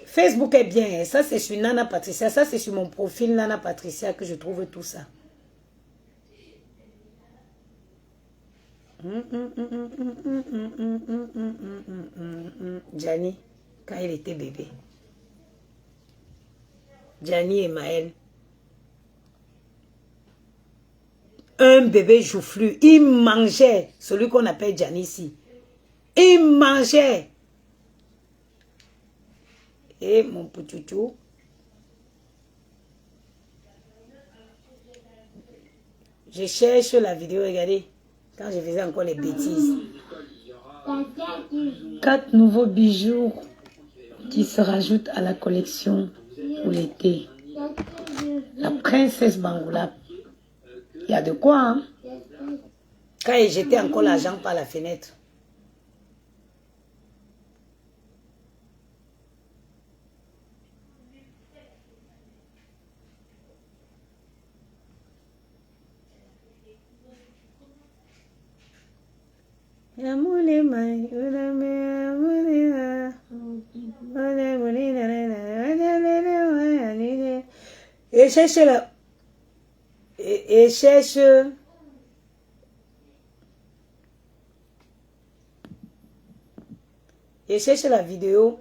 Facebook est bien, hein? Ça c'est sur Nana Patricia, ça c'est sur mon profil Nana Patricia que je trouve tout ça. Gianni, quand il était bébé. Gianni et Maël. Un bébé joufflu, il mangeait, celui qu'on appelle Gianni ici. Il mangeait. Et mon poutoutou. Je cherche la vidéo, regardez, quand je faisais encore les bêtises. 4 nouveaux bijoux qui se rajoutent à la collection pour l'été. La princesse Bangoula. Il y a de quoi, hein? Quand il jetait encore l'argent par la fenêtre. Et cherche la... Et cherche... Et cherche la vidéo.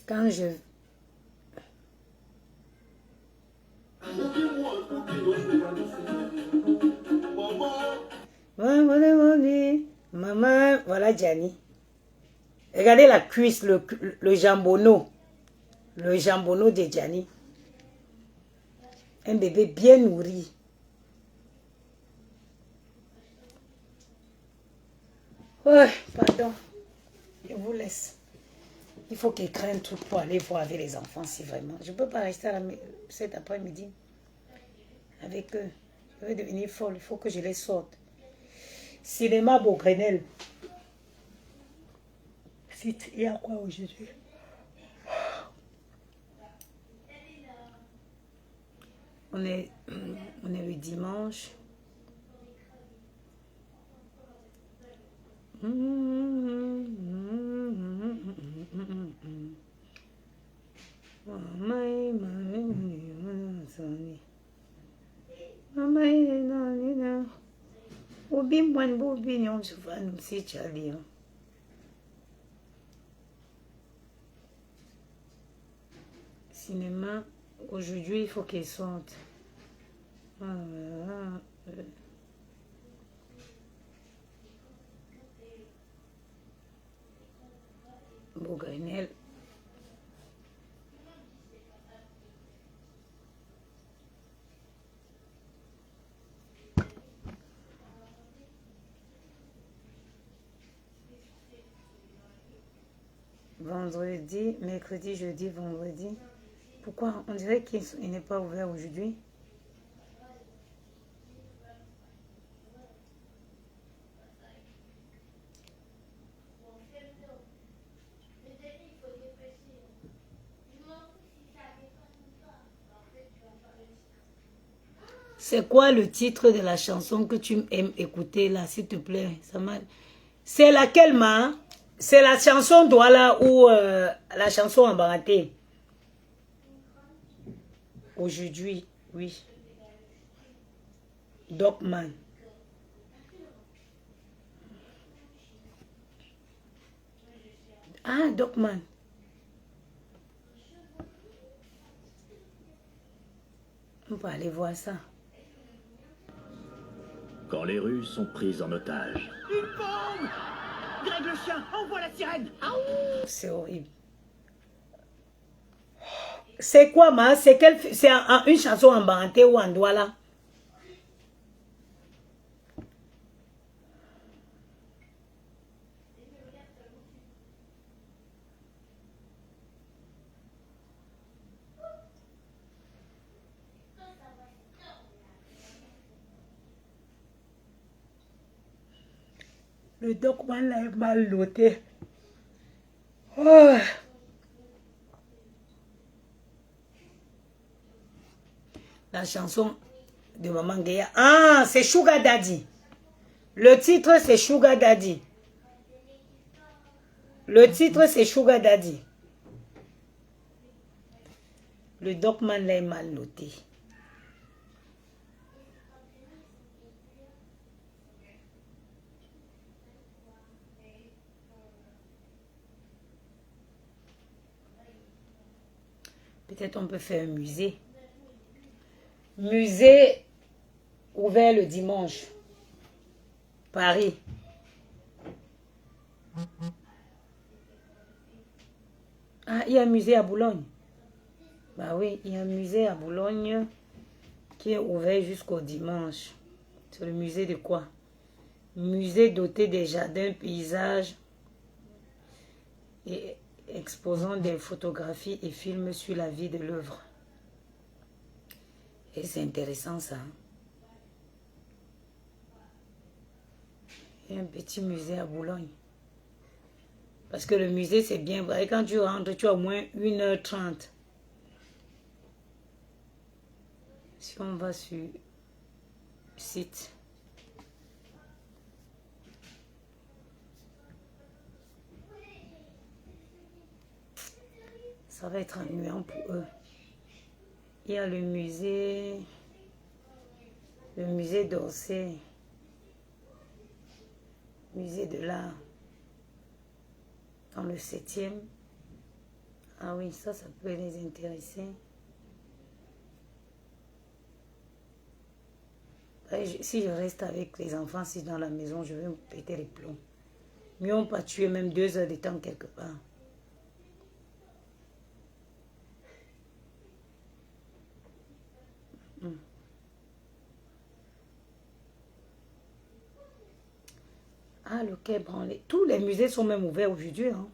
Quand je... Maman, voilà Gianni. Regardez la cuisse, le jambonneau. Le jambonneau de Gianni. Un bébé bien nourri. Ouais, pardon. Je vous laisse. Il faut qu'il crée un truc pour aller voir avec les enfants, si vraiment. Je ne peux pas rester cet après-midi avec eux. Je vais devenir folle. Il faut que je les sorte. Cinéma Beaugrenelle. Il y a quoi aujourd'hui? On est le dimanche. Cinéma, aujourd'hui il faut qu'il sorte. Bougainel. Vendredi, mercredi, jeudi, vendredi. Pourquoi? On dirait qu'il n'est pas ouvert aujourd'hui. C'est quoi le titre de la chanson que tu aimes écouter là, s'il te plaît? C'est laquelle, ma? C'est la chanson Douala ou la chanson en baraté? Aujourd'hui, oui. Docman. Ah, Docman. On peut aller voir ça. Quand les rues sont prises en otage. Une bombe! Greg le chien, envoie la sirène! C'est horrible. C'est quoi, ma? C'est une chanson en banté ou en douala? Le document là est mal noté. Oh. La chanson de Maman Guéa. Ah, c'est Sugar Daddy. Le titre, c'est Sugar Daddy. Le titre, c'est Sugar Daddy. Le document là est mal noté. Peut-être on peut faire un musée. Musée ouvert le dimanche. Paris. Ah, il y a un musée à Boulogne. Bah oui, il y a un musée à Boulogne qui est ouvert jusqu'au dimanche. C'est le musée de quoi? Musée doté des jardins, paysages et exposant des photographies et films sur la vie de l'œuvre. Et c'est intéressant ça. Il y a un petit musée à Boulogne. Parce que le musée c'est bien vrai. Quand tu rentres, tu as au moins 1h30. Si on va sur le site. Ça va être ennuyant pour eux. Il y a le musée d'Orsay, musée de l'art, dans le 7e. Ah oui, ça peut les intéresser. Si je reste avec les enfants, si dans la maison, je vais me péter les plombs. Mieux on pas tuer même 2 heures de temps quelque part. Ah, le quai branlé. Tous les musées sont même ouverts aujourd'hui. Hein.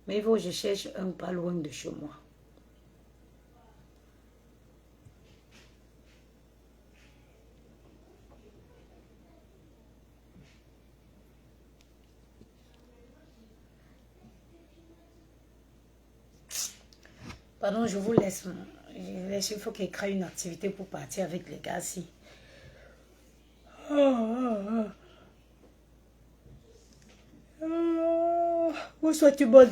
Mais il faut que je cherche un pas loin de chez moi. Pardon, je vous laisse. Il faut qu'il crée une activité pour partir avec les gars ici. Où sois-tu, bandit?